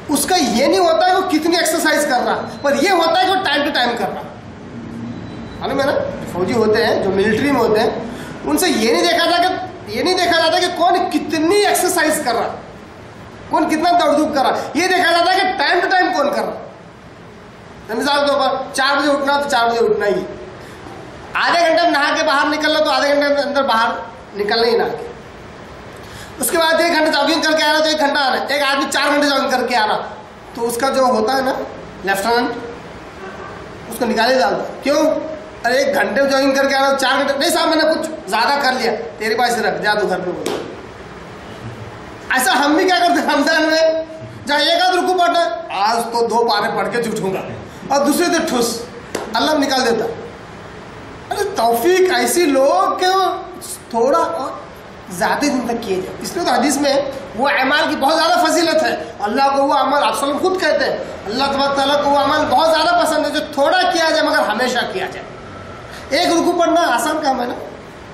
اس کا یہ نہیں ہوتا ہے وہ کتنی ایکسرسائز کر رہا، پر یہ ہوتا ہے کہ وہ ٹائم ٹو ٹائم کر رہا. معلوم ہے نا، فوجی ہوتے ہیں جو ملٹری میں ہوتے ہیں ان سے یہ نہیں دیکھا جاتا کہ کون کتنی ایکسرسائز کر رہا، کون کتنا دوڑ دھوپ کر رہا. یہ دیکھا جاتا ہے کہ ٹائم ٹو ٹائم کون کر رہا. مثال کے طور پر 4 بجے اٹھنا تو 4 بجے اٹھنا ہی، آدھے گھنٹے میں نہا کے باہر نکلنا تو آدھے گھنٹے کے اندر باہر نکلنا ہی نہا کے. اس کے بعد 1 گھنٹہ جاگنگ کر کے آنا تو 1 گھنٹہ آنا. ایک آدمی 4 گھنٹے جاگنگ کر کے آنا تو اس کا جو ہوتا ہے نا لیفٹیننٹ اس کو نکالے ڈالتا. کیوں؟ ارے 1 گھنٹے میں جاگنگ کر کے آنا 4 گھنٹے نہیں صاحب میں نے کچھ زیادہ کر لیا، تیرے پاس سے رکھ جا تو گھر پہ بول. ایسا ہم بھی کیا کرتے ہیں رمضان میں، جہاں 1 آدھ رکوع پڑھنا ہے آج تو 2 پارے پڑھ کے جھوٹوں گا اور دوسرے دن ٹھوس اللہ نکال دیتا. ارے توفیق ایسی لوگ کہ تھوڑا اور زیادہ دن تک کیے جائے. اس لیے تو حدیث میں وہ اعمال کی بہت زیادہ فضیلت ہے. اللہ کو وہ عمل آپ وسلم خود کہتے ہیں اللہ تبارک تعالیٰ کو وہ عمل بہت زیادہ پسند ہے جو تھوڑا کیا جائے مگر ہمیشہ کیا جائے. 1 رکوع پڑھنا آسان کام ہے نا،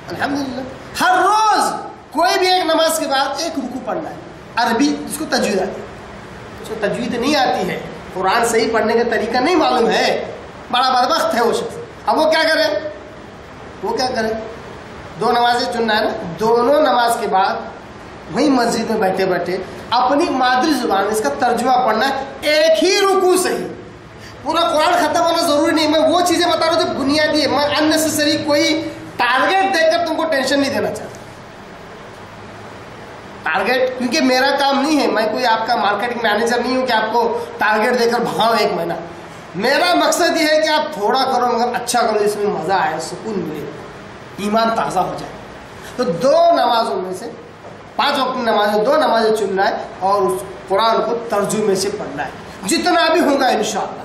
الحمدللہ. ہر روز کوئی بھی 1 نماز کے بعد 1 رکوع پڑھنا ہے. عربی جس کو تجوید آتی ہے، اس کو تجوید نہیں آتی ہے، قرآن صحیح پڑھنے کا طریقہ نہیں معلوم ہے، بڑا بدبخت ہے وہ شخص. اب وہ کیا کرے 2 نمازیں چننا ہے نا. دونوں نماز کے بعد وہیں مسجد میں بیٹھے بیٹھے اپنی مادری زبان اس کا ترجمہ پڑھنا ہے ایک ہی رکوع سے ہی. پورا قرآن ختم ہونا ضروری نہیں. میں وہ چیزیں بتا رہا ہوں جو بنیادی ہے. میں اننیسیسری کوئی ٹارگیٹ دے کر تم کو ٹینشن نہیں دینا چاہتا. ٹارگیٹ کیونکہ میرا کام نہیں ہے، میں کوئی آپ کا مارکیٹنگ مینیجر نہیں ہوں کہ آپ کو ٹارگیٹ دے کر بھگاؤ 1 مہینہ. میرا مقصد یہ ہے کہ آپ تھوڑا کرو مگر اچھا کرو، اس میں مزہ آئے، سکون ملے، ایمان تازہ ہو جائے. تو 2 نمازوں میں سے 5 وقت کی نمازیں 2 نمازیں چننا ہے اور اس قرآن کو ترجمے سے پڑھنا ہے جتنا بھی ہوگا انشاءاللہ.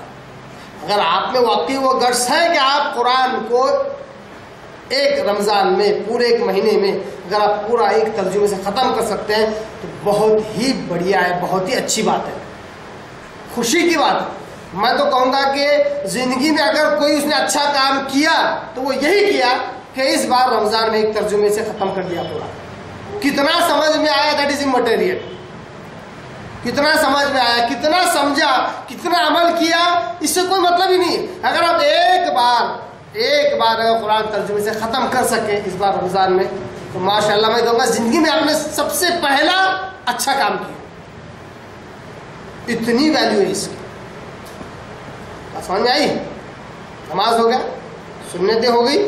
اگر آپ میں واقعی وہ گٹس ہے کہ آپ قرآن کو 1 رمضان میں پورے 1 مہینے میں اگر آپ پورا 1 ترجمے سے ختم کر سکتے ہیں تو بہت ہی بڑھیا ہے، بہت ہی اچھی بات ہے، خوشی کی بات ہے. میں تو کہوں گا کہ زندگی میں اگر کوئی اس نے اچھا کام کیا تو وہ یہی کیا کہ اس بار رمضان میں 1 ترجمے سے ختم کر دیا پورا. کتنا سمجھ میں آیا دیٹ از امٹیریل. کتنا سمجھ میں آیا، کتنا سمجھا، کتنا عمل کیا، اس سے کوئی مطلب ہی نہیں. اگر آپ ایک بار اگر قرآن ترجمے سے ختم کر سکیں اس بار رمضان میں تو ماشاءاللہ میں کہوں گا زندگی میں آپ نے سب سے پہلا اچھا کام کیا. اتنی ویلیو ہے اس کی. سمجھ میں آئی؟ نماز ہو گیا، سنتیں ہو گئی،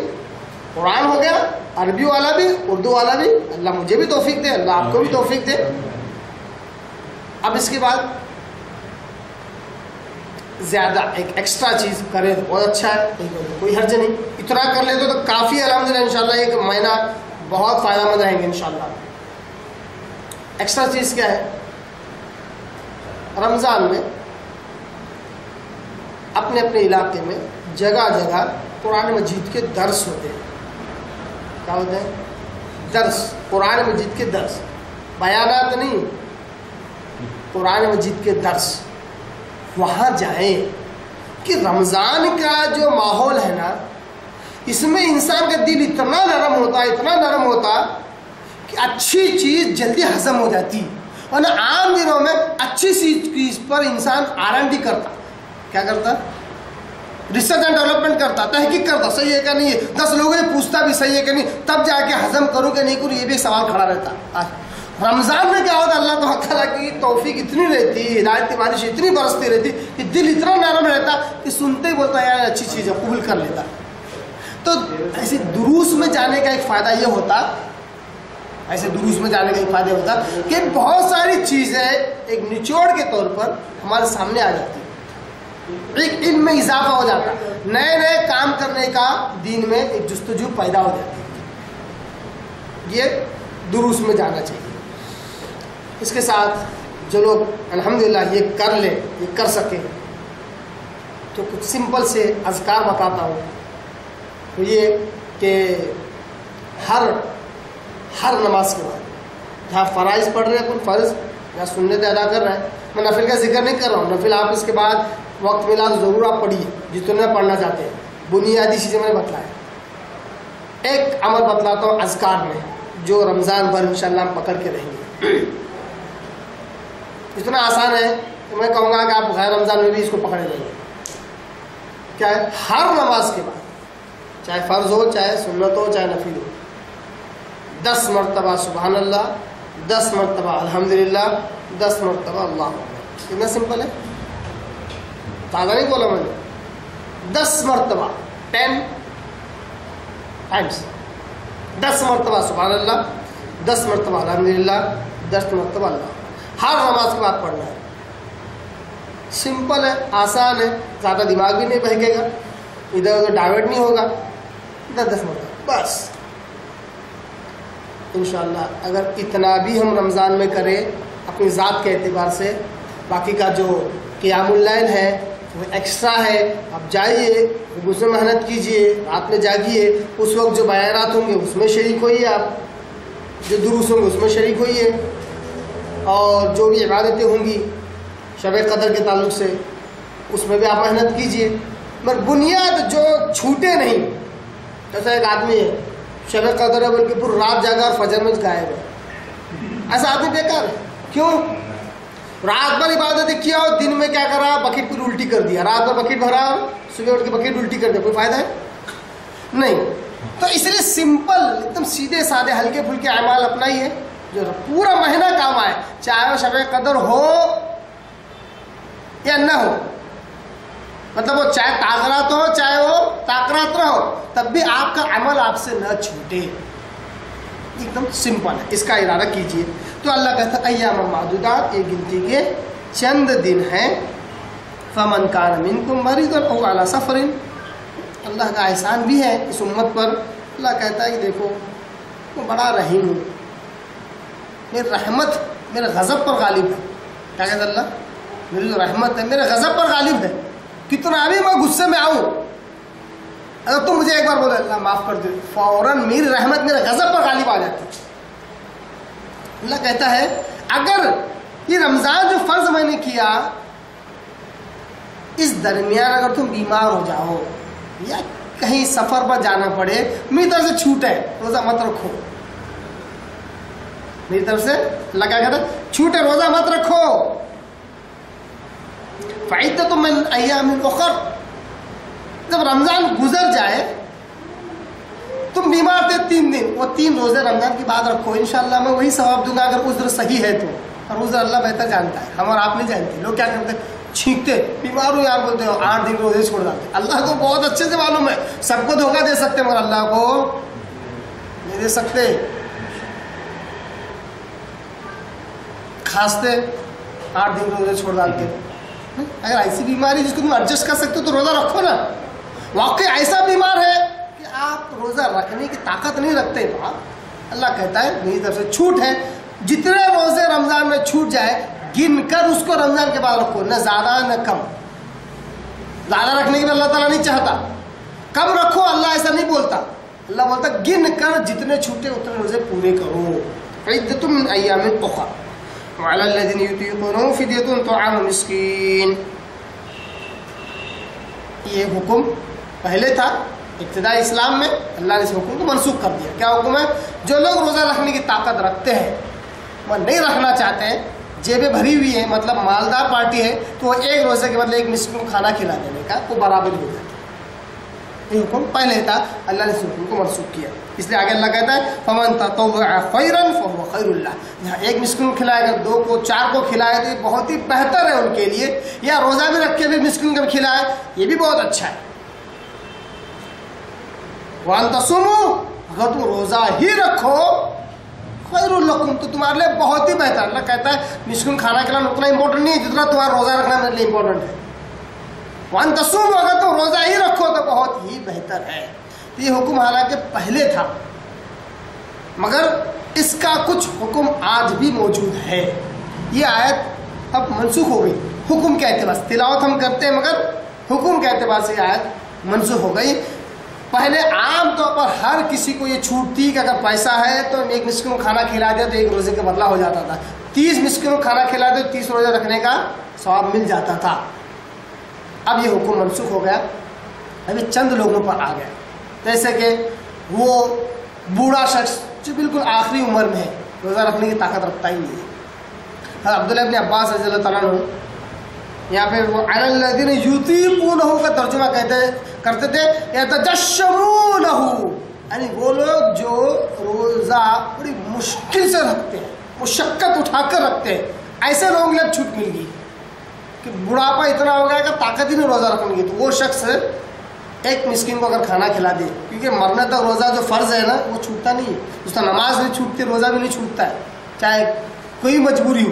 قرآن ہو گیا، عربی والا بھی اردو والا بھی. اللہ مجھے بھی توفیق دے، اللہ آپ کو بھی توفیق دے. اب اس کے بعد زیادہ ایک ایکسٹرا چیز کرے تو بہت اچھا ہے، کوئی حرج نہیں. اتنا کر لے تو کافی الحمدللہ انشاءاللہ 1 مہینہ بہت فائدہ مند رہیں گے انشاءاللہ. ایکسٹرا چیز کیا ہے؟ رمضان میں اپنے اپنے علاقے میں جگہ جگہ قرآن مجید کے درس ہوتے ہیں. کیا ہوتے ہیں؟ درس، قرآن مجید کے درس، بیانات نہیں، قرآن مجید کے درس، وہاں جائیں کہ رمضان کا جو ماحول ہے نا، اس میں انسان کا دل اتنا نرم ہوتا ہے، اتنا نرم ہوتا کہ اچھی چیز جلدی ہضم ہو جاتی، ورنہ عام دنوں میں اچھی چیز پر انسان R&D کرتا، کیا کرتا؟ ریسرچ اینڈ ڈیولپمنٹ کرتا، تحقیق کرتا، صحیح ہے کہ نہیں ہے، 10 لوگوں سے پوچھتا بھی صحیح ہے کہ نہیں، تب جا کے ہضم کروں کہ نہیں کروں، یہ بھی سوال کھڑا رہتا۔ رمضان میں کیا ہوتا؟ اللہ تعالیٰ کی توفیق اتنی رہتی، ہدایت کی بارش اتنی برستی رہتی کہ دل اتنا نرم رہتا کہ سنتے ہی بولتا یار اچھی چیز ہے، قبول کر لیتا۔ تو ایسے دروس میں جانے کا ایک فائدہ یہ ہوتا، ایسے دروس میں جانے کا ایک فائدہ ہوتا کہ بہت ساری چیزیں ایک نچوڑ کے طور پر ہمارے سامنے آ جاتی، ایک علم میں اضافہ ہو جاتا، نئے نئے کام کرنے کا دین میں ایک جستجو پیدا ہو جاتی۔ یہ دروس میں جانا چاہیے۔ اس کے ساتھ جو لوگ الحمدللہ یہ کر لے، یہ کر سکے، تو کچھ سمپل سے اذکار بتاتا ہوں۔ تو یہ کہ ہر نماز کے بعد جہاں فرائض پڑھ رہے ہیں، کوئی فرض یا سنت ادا کر رہے ہیں، میں نفل کا ذکر نہیں کر رہا ہوں، نفل آپ اس کے بعد وقت ملا تو ضرور آپ پڑھیے جتنے پڑھنا چاہتے ہیں، بنیادی چیزیں میں نے بتلایا۔ ایک عمل بتلاتا ہوں اذکار میں جو رمضان بھر انشاءاللہ ہم پکڑ کے رہیں گے۔ اتنا آسان ہے کہ میں کہوں گا کہ آپ غیر رمضان میں بھی اس کو پکڑے رہیں گے۔ کیا ہے؟ ہر نماز کے بعد، چاہے فرض ہو، چاہے سنت ہو، چاہے نفل ہو، 10 مرتبہ سبحان اللہ، 10 مرتبہ الحمدللہ، 10 مرتبہ اللہ اکبر۔ کتنا سمپل ہے، زیادہ نہیں بولا میں نے، 10 مرتبہ 10 ٹائمس، 10 مرتبہ سبحان اللہ، 10 مرتبہ الحمدللہ، 10 مرتبہ اللہ، ہر نماز کے بعد پڑھنا ہے۔ سمپل ہے، آسان ہے، زیادہ دماغ بھی نہیں بہکے گا، ادھر ادھر ڈائیورٹ نہیں ہوگا، 10 مرتبہ بس۔ انشاءاللہ اگر اتنا بھی ہم رمضان میں کریں اپنی ذات کے اعتبار سے، باقی کا جو قیام اللیل ہے وہ ایکسٹرا ہے، آپ جائیے اس میں محنت کیجئے، رات میں جاگیے، اس وقت جو بیانات ہوں گے اس میں شریک ہوئیے، آپ جو دروس ہوں گے اس میں شریک ہوئیے، اور جو بھی عبادتیں ہوں گی شب قدر کے تعلق سے اس میں بھی آپ محنت کیجئے، مگر بنیاد جو چھوٹے نہیں۔ جیسا ایک آدمی ہے شب قدر ہے بلکہ پورا رات جاگا اور فجر میں غائب ہے، ایسا آدمی بیکار ہے۔ کیوں؟ رات بھر عبادتیں کیا اور دن میں کیا کرا؟ بکیٹ پھر الٹی کر دیا، رات بھر بکیٹ بھرا، صبح اٹھ کے بکیٹ الٹی کر دیا، کوئی فائدہ ہے؟ نہیں۔ تو اس لیے سمپل ایک دم سیدھے سادے ہلکے پھلکے اعمال اپنائیے جو پورا مہینہ کام آئے، چاہے وہ شب قدر ہو یا نہ ہو، مطلب وہ چاہے تاغرات ہو چاہے وہ تاغرات نہ ہو، تب بھی آپ کا عمل آپ سے نہ چھوٹے، ایک دم سمپل ہے، اس کا ارادہ کیجئے۔ تو اللہ کہتا ہے ایام معدودات، یہ گنتی کے چند دن ہیں، فمن کان منکم مریضا او علی سفر، اللہ کا احسان بھی ہے اس امت پر۔ اللہ کہتا ہے کہ دیکھو میں بڑا رحیم ہوں، میری رحمت میرے غضب پر غالب ہے۔ کیا کہتا اللہ؟ میری جو رحمت ہے میرے غضب پر غالب ہے، کتنا بھی میں غصے میں آؤں، اگر تم مجھے ایک بار بولے اللہ معاف کر دے، فوراً میری رحمت میرے غضب پر غالب آ جاتی ہے۔ اللہ کہتا ہے اگر یہ رمضان جو فرض میں نے کیا، اس درمیان اگر تم بیمار ہو جاؤ یا کہیں سفر پر جانا پڑے، میری طرف سے چھوٹ ہے، روزہ مت رکھو، میری طرف سے لگا کر چھوٹ ہے، روزہ مت رکھو۔ فعدۃ من ایام اخر، جب رمضان گزر جائے، تم بیمار تھے 3 دن، وہ 3 روزے رمضان کی بعد رکھو، انشاءاللہ میں وہی ثواب دوں گا اگر عذر صحیح ہے تو، اور عذر اللہ بہتر جانتا ہے، ہم اور آپ نہیں جانتے۔ لوگ کیا کرتے ہیں، چھینکتے، بیمار ہو یار بولتے ہو 8 دن روزے چھوڑ جاتے، اللہ کو بہت اچھے سے معلوم ہے سب کو دھوکہ دے سکتے مگر اللہ کو نہیں دے سکتے۔ کھانستے 8 دن روزے چھوڑ ڈالتے، اگر ایسی بیماری جس کو تم ایڈجسٹ کر سکتے ہو تو روزہ رکھو نا۔ واقعی ایسا بیمار ہے کہ آپ روزہ رکھنے کی طاقت نہیں رکھتے، تو اللہ کہتا ہے میری طرف سے چھوٹ ہے، جتنے روزے رمضان میں چھوٹ جائے گن کر اس کو رمضان کے بعد رکھو، نہ زیادہ نہ کم۔ زیادہ رکھنے کے لیے اللہ تعالیٰ نہیں چاہتا، کم رکھو، اللہ ایسا نہیں بولتا، اللہ بولتا گن کر جتنے چھوٹے اتنے روزے پورے کرو. عدۃ من ایام اخر وعلی الذین یطیقونہ فدیۃ طعام مسکین. یہ حکم پہلے تھا ابتدائی اسلام میں, اللہ نے اس حکم کو منسوخ کر دیا. کیا حکم ہے؟ جو لوگ روزہ رکھنے کی طاقت رکھتے ہیں وہ نہیں رکھنا چاہتے ہیں, جیبیں بھری ہوئی ہیں, مطلب مالدار پارٹی ہے, تو وہ ایک روزے کے بدلے ایک مسکین کو کھانا کھلا دینے کا وہ برابر ہو جاتا ہے. یہ حکم پہلے تھا, اللہ نے اس حکم کو منسوخ کیا. اس لیے آگے اللہ کہتا ہے فمن تطوع خیرا فهو خیر اللہ. جہاں ایک مسکین کو کھلائے گا, 2 کو 4 کو کھلائے تو یہ بہت ہی بہتر ہے ان کے لیے. یا روزہ بھی رکھ کے بھی مسکین کو کھلائے, یہ بھی بہت اچھا ہے. وان تصوموا, اگر تم روزہ ہی رکھو خیر لکم, تو تمہارے لیے بہت ہی بہتر. اللہ کہتا ہے مسکین کھانا کھلانا اتنا امپورٹنٹ نہیں ہے جتنا تمہارا روزہ رکھنا میرے لیے امپورٹنٹ ہے. وان تصوموا, اگر تم روزہ ہی رکھو تو بہت ہی بہتر ہے. یہ حکم حالانکہ پہلے تھا مگر اس کا کچھ حکم آج بھی موجود ہے. یہ آیت اب منسوخ ہو گئی حکم کے اعتبار سے. تلاوت ہم کرتے ہیں مگر حکم کے اعتبار سے یہ آیت منسوخ ہو گئی. پہلے عام طور پر ہر کسی کو یہ چھوٹ تھی کہ اگر پیسہ ہے تو ایک مسکین کو کھانا کھلا دیا تو ایک روزے کا بدلہ ہو جاتا تھا. 30 مسکینوں کو کھانا کھلا دیا تو 30 روزے رکھنے کا ثواب مل جاتا تھا. اب یہ حکم منسوخ ہو گیا, ابھی چند لوگوں پر آ گیا. جیسے کہ وہ بوڑھا شخص جو بالکل آخری عمر میں ہے, روزہ رکھنے کی طاقت رکھتا ہی نہیں ہے. عبداللہ ابن عباس رضی اللہ تعالیٰ عنہ یہاں پہ وہ علی الذین یطیقونہ کا ترجمہ کرتے تھے یتجشمونہ, یعنی وہ لوگ جو روزہ بڑی مشکل سے رکھتے ہیں, مشقت اٹھا کر رکھتے ہیں, ایسے لوگوں کے لیے چھوٹ مل گئی کہ بڑھاپا اتنا ہو گیا کہ طاقت ہی نہیں روزہ رکھنے کی. تو وہ شخص ایک مسکین کو اگر کھانا کھلا دے, کیونکہ مرنے تک روزہ جو فرض ہے نا وہ چھوٹتا نہیں ہے. اس کا نماز نہیں چھوٹتی, روزہ بھی نہیں چھوٹتا ہے, چاہے کوئی مجبوری ہو,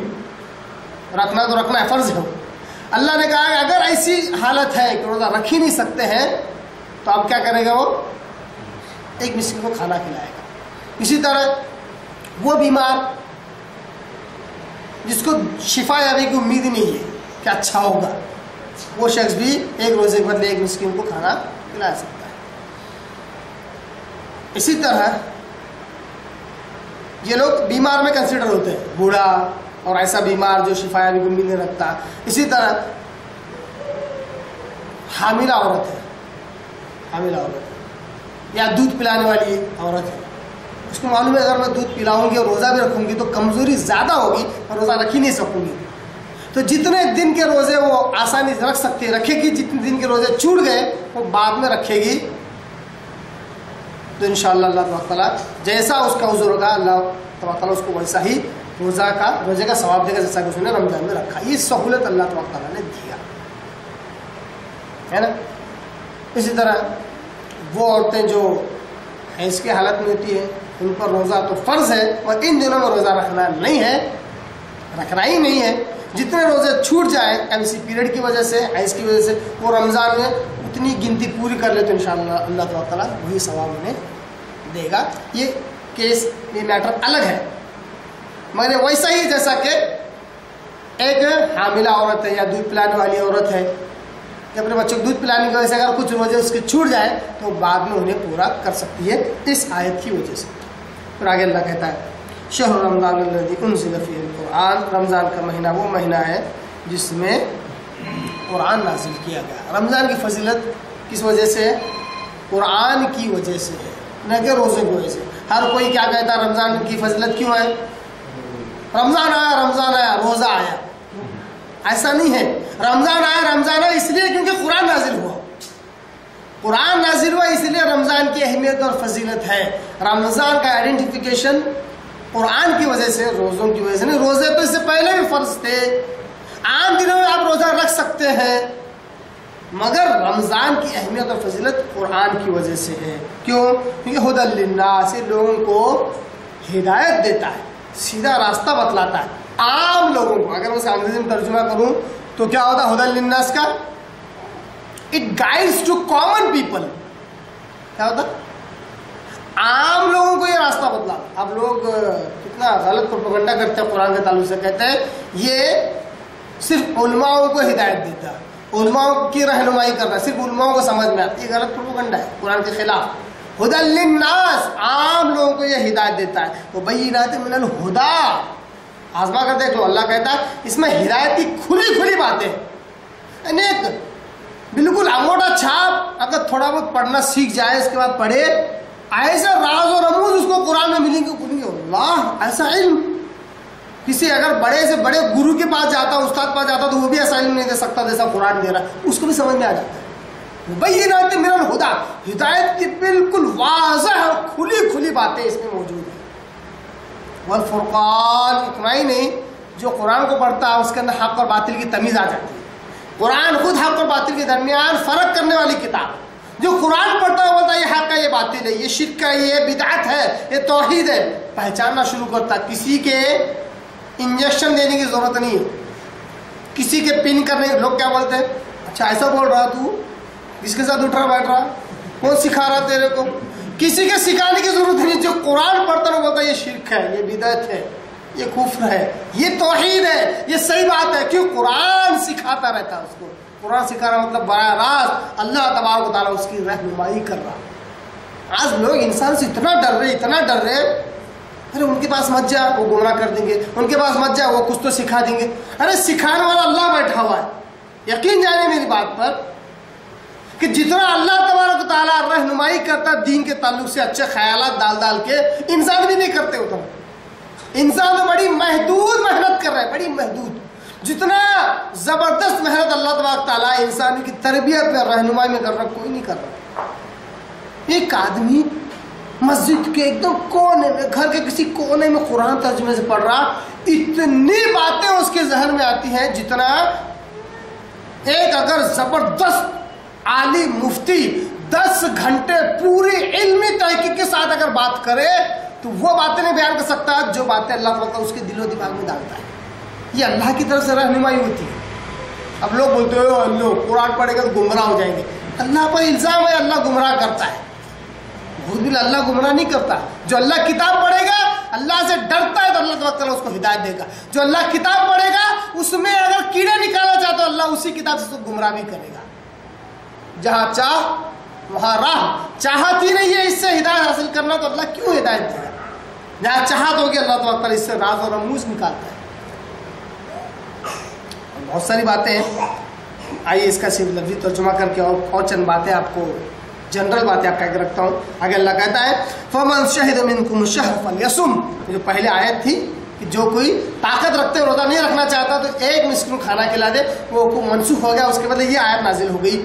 رکھنا تو رکھنا ہے, فرض ہو. اللہ نے کہا کہ اگر ایسی حالت ہے کہ روزہ رکھ ہی نہیں سکتے ہیں تو اب کیا کرے گا, وہ ایک مسکین کو کھانا کھلائے گا. اسی طرح وہ بیمار جس کو شفا یابی کی امید نہیں ہے کہ اچھا ہوگا, وہ شخص بھی ایک روزے کے بدلے ایک مسکین کو کھانا کھلا سکتا ہے. اسی طرح یہ لوگ بیمار میں کنسیڈر ہوتے ہیں, بوڑھا اور ایسا بیمار جو شفا یابی کی امید نہیں رکھتا. اسی طرح حاملہ عورت ہے یا دودھ پلانے والی عورت ہے, اس کو معلوم ہے اگر میں دودھ پلاؤں گی اور روزہ بھی رکھوں گی تو کمزوری زیادہ ہوگی اور روزہ رکھ ہی نہیں سکوں گی. تو جتنے دن کے روزے وہ آسانی سے رکھ سکتی ہے رکھے گی, جتنے دن کے روزے چھوٹ گئے وہ بعد میں رکھے گی. تو انشاءاللہ اللہ تبارک تعالیٰ جیسا اس کا عذر ہوگا اللہ تبارک تعالیٰ اس کو ویسا ہی روزے کا ثواب دے گا جیسا کہ اس نے رمضان میں رکھا. یہ سہولت اللہ تبارک تعالیٰ نے دیا ہے نا. اسی طرح وہ عورتیں جو حیض کی حالت میں ہوتی ہیں ان پر روزہ تو فرض ہے, اور ان دنوں میں روزہ رکھنا نہیں ہے, رکھنا ہی نہیں ہے. جتنے روزے چھوٹ جائیں ایم سی پیریڈ کی وجہ سے, حیض کی وجہ سے, وہ رمضان میں اتنی گنتی پوری کر لے تو انشاءاللہ اللہ تبارک تعالیٰ وہی ثواب انہیں دے گا. یہ کیس, یہ میٹر الگ ہے, مگر ویسا ہی جیسا کہ ایک حاملہ عورت ہے یا دودھ پلانے والی عورت ہے کہ اپنے بچوں کو دودھ پلانے کی وجہ سے اگر کچھ روزے اس کے چھوٹ جائیں تو بعد میں انہیں پورا کر سکتی ہے اس آیت کی وجہ سے. پھر آگے اللہ کہتا ہے شہر رمضان الذی انزل فیہ القرآن, رمضان کا مہینہ وہ مہینہ ہے جس میں قرآن نازل کیا گیا. رمضان کی فضیلت کس وجہ سے؟ قرآن کی وجہ سے ہے, نہ کہ روزے کی وجہ سے. ہر کوئی کیا کہتا ہے رمضان کی فضیلت کیوں ہے؟ رمضان آیا روزہ آیا. ایسا نہیں ہے. رمضان آیا اس لیے کیونکہ قرآن نازل ہوا. قرآن نازل ہوا اس لیے رمضان کی اہمیت اور فضیلت ہے. رمضان کا آئیڈینٹیفیکیشن قرآن کی وجہ سے, روزوں کی وجہ سے نہیں. روزے تو اس سے پہلے بھی فرض تھے, عام دنوں میں آپ روزہ رکھ سکتے ہیں, مگر رمضان کی اہمیت اور فضیلت قرآن کی وجہ سے ہے. کیوں؟ کیونکہ ہدی للناس, لوگوں کو ہدایت دیتا ہے, سیدھا راستہ بتلاتا ہے عام لوگوں کو. اگر میں اسے انگریزی میں ترجمہ کروں تو کیا ہوتا ہے ہدی للناس کا؟ It guides to common people. کیا ہوتا؟ عام لوگوں کو یہ راستہ بدلا. اب لوگ کتنا غلط پروپیگنڈا کرتے ہیں قرآن کے تعلق سے, کہتے ہیں یہ صرف علماؤں کو ہدایت دیتا ہے, علماؤں کی رہنمائی کرتا ہے, صرف علماؤں کو سمجھ میں آتی ہے. غلط پروپیگنڈا ہے قرآن کے خلاف. ہدی للناس، عام لوگوں کو یہ ہدایت دیتا ہے، وبینات من الہدا، آزما کر دیکھ لو، اللہ کہتا ہے اس میں ہدایت کی کھلی کھلی باتیں، یعنی ایک بالکل انگوٹا چھاپ اگر تھوڑا بہت پڑھنا سیکھ جائے اس کے بعد پڑھے، ایسا راز اور رموز اس کو قرآن میں ملیں گے، اللہ ایسا علم کسی اگر بڑے سے بڑے گرو کے پاس جاتا، استاد پاس جاتا تو وہ بھی ایسا علم نہیں دے سکتا جیسا قرآن دے رہا ہے، اس کو بھی سمجھ میں آ جاتا ہے۔ بینات من الہدا، ہدایت کی بالکل واضح اور کھلی کھلی باتیں اس میں موجود ہیں۔ والفرقان، اتنا ہی نہیں، جو قرآن کو پڑھتا ہے اس کے اندر حق اور باطل کی تمیز آ جاتی ہے۔ قرآن خود حق اور باطل کے درمیان فرق کرنے والی کتاب، جو قرآن پڑھتا ہے بولتا ہے یہ حق ہے، یہ باطل ہے، یہ شرک ہے، یہ بدعت ہے، یہ توحید ہے، پہچاننا شروع کرتا ہے۔ کسی کے انجیکشن دینے کی ضرورت نہیں ہے، کسی کے پن کرنے، لوگ کیا بولتے ہیں، اچھا ایسا بول رہا تو کس کے ساتھ اٹھ رہا بیٹھ رہا، کون سکھا رہا تیرے کو، کسی کے سکھانے کی ضرورت نہیں، جو قرآن پڑھتا ہے بولتا ہے یہ شرک ہے، یہ بدعت ہے، یہ کفر ہے، یہ توحید ہے، یہ صحیح بات ہے، کیوں قرآن سکھاتا رہتا ہے اس کو۔ قرآن سکھا رہا مطلب براہ راست اللہ تبارک و تعالیٰ اس کی رہنمائی کر رہا۔ آج لوگ انسان سے اتنا ڈر رہے، ارے ان کے پاس مت جا وہ گمراہ کر دیں گے، ان کے پاس مت جا وہ کچھ تو سکھا دیں گے، ارے سکھانے والا اللہ بیٹھا ہوا ہے۔ یقین جانے میری بات پر کہ جتنا اللہ تبارک و تعالیٰ رہنمائی کرتا دین کے تعلق سے اچھے خیالات ڈال کے، انسان بھی نہیں کرتے اتنا۔ انسان تو بڑی محدود محنت کر رہا ہے، بڑی محدود، جتنا زبردست محنت اللہ تبارک تعالیٰ انسان کی تربیت میں رہنمائی میں کر رہا کوئی نہیں کر رہا۔ ایک آدمی مسجد کے ایک دم کونے میں، گھر کے کسی کونے میں قرآن ترجمے سے پڑھ رہا، اتنی باتیں اس کے ذہن میں آتی ہیں جتنا ایک اگر زبردست عالم مفتی 10 گھنٹے پوری علمی تحقیق کے ساتھ اگر بات کرے تو وہ باتیں نہیں بیان کر سکتا جو باتیں اللہ تعالیٰ اس کے دل و دماغ میں ڈالتا ہے۔ یہ اللہ کی طرف سے رہنمائی ہوتی ہے۔ اب لوگ بولتے ہیں اللہ قرآن پڑھے گا تو گمراہ ہو جائیں گے، اللہ پر الزام ہے اللہ گمراہ کرتا ہے۔ خود اللہ گمراہ نہیں کرتا، جو اللہ کتاب پڑھے گا اللہ سے ڈرتا ہے تو اللہ تعالیٰ اس کو ہدایت دے گا، جو اللہ کتاب پڑھے گا اس میں اگر کیڑے نکالنا چاہتا تو اللہ اسی کتاب سے اس کو گمراہ بھی کرے گا۔ جہاں چاہ وہاں راہ، چاہت ہی نہیں ہے اس سے ہدایت حاصل کرنا تو اللہ کیوں ہدایت دے گا؟ جہاں چاہت ہوگی اللہ تعالیٰ اس سے راز اور رموز نکالتا ہے۔ بہت ساری باتیں ہیں، آئیے اس کا صرف لفظی ترجمہ کر کے اور چند باتیں آپ کو، جنرل باتیں آپ کہہ کے رکھتا ہوں۔ آگے اللہ کہتا ہے فَمَنْ شَهِدَ مِنْكُمُ الشَّهْرَ فَلْيَصُمْ، جو پہلے آیت تھی کہ جو کوئی طاقت رکھتے روزہ نہیں رکھنا چاہتا تو ایک مسکین کھانا کھلا دے، وہ حکم منسوخ ہو گیا، اس کے بعد یہ آیت نازل ہو گئی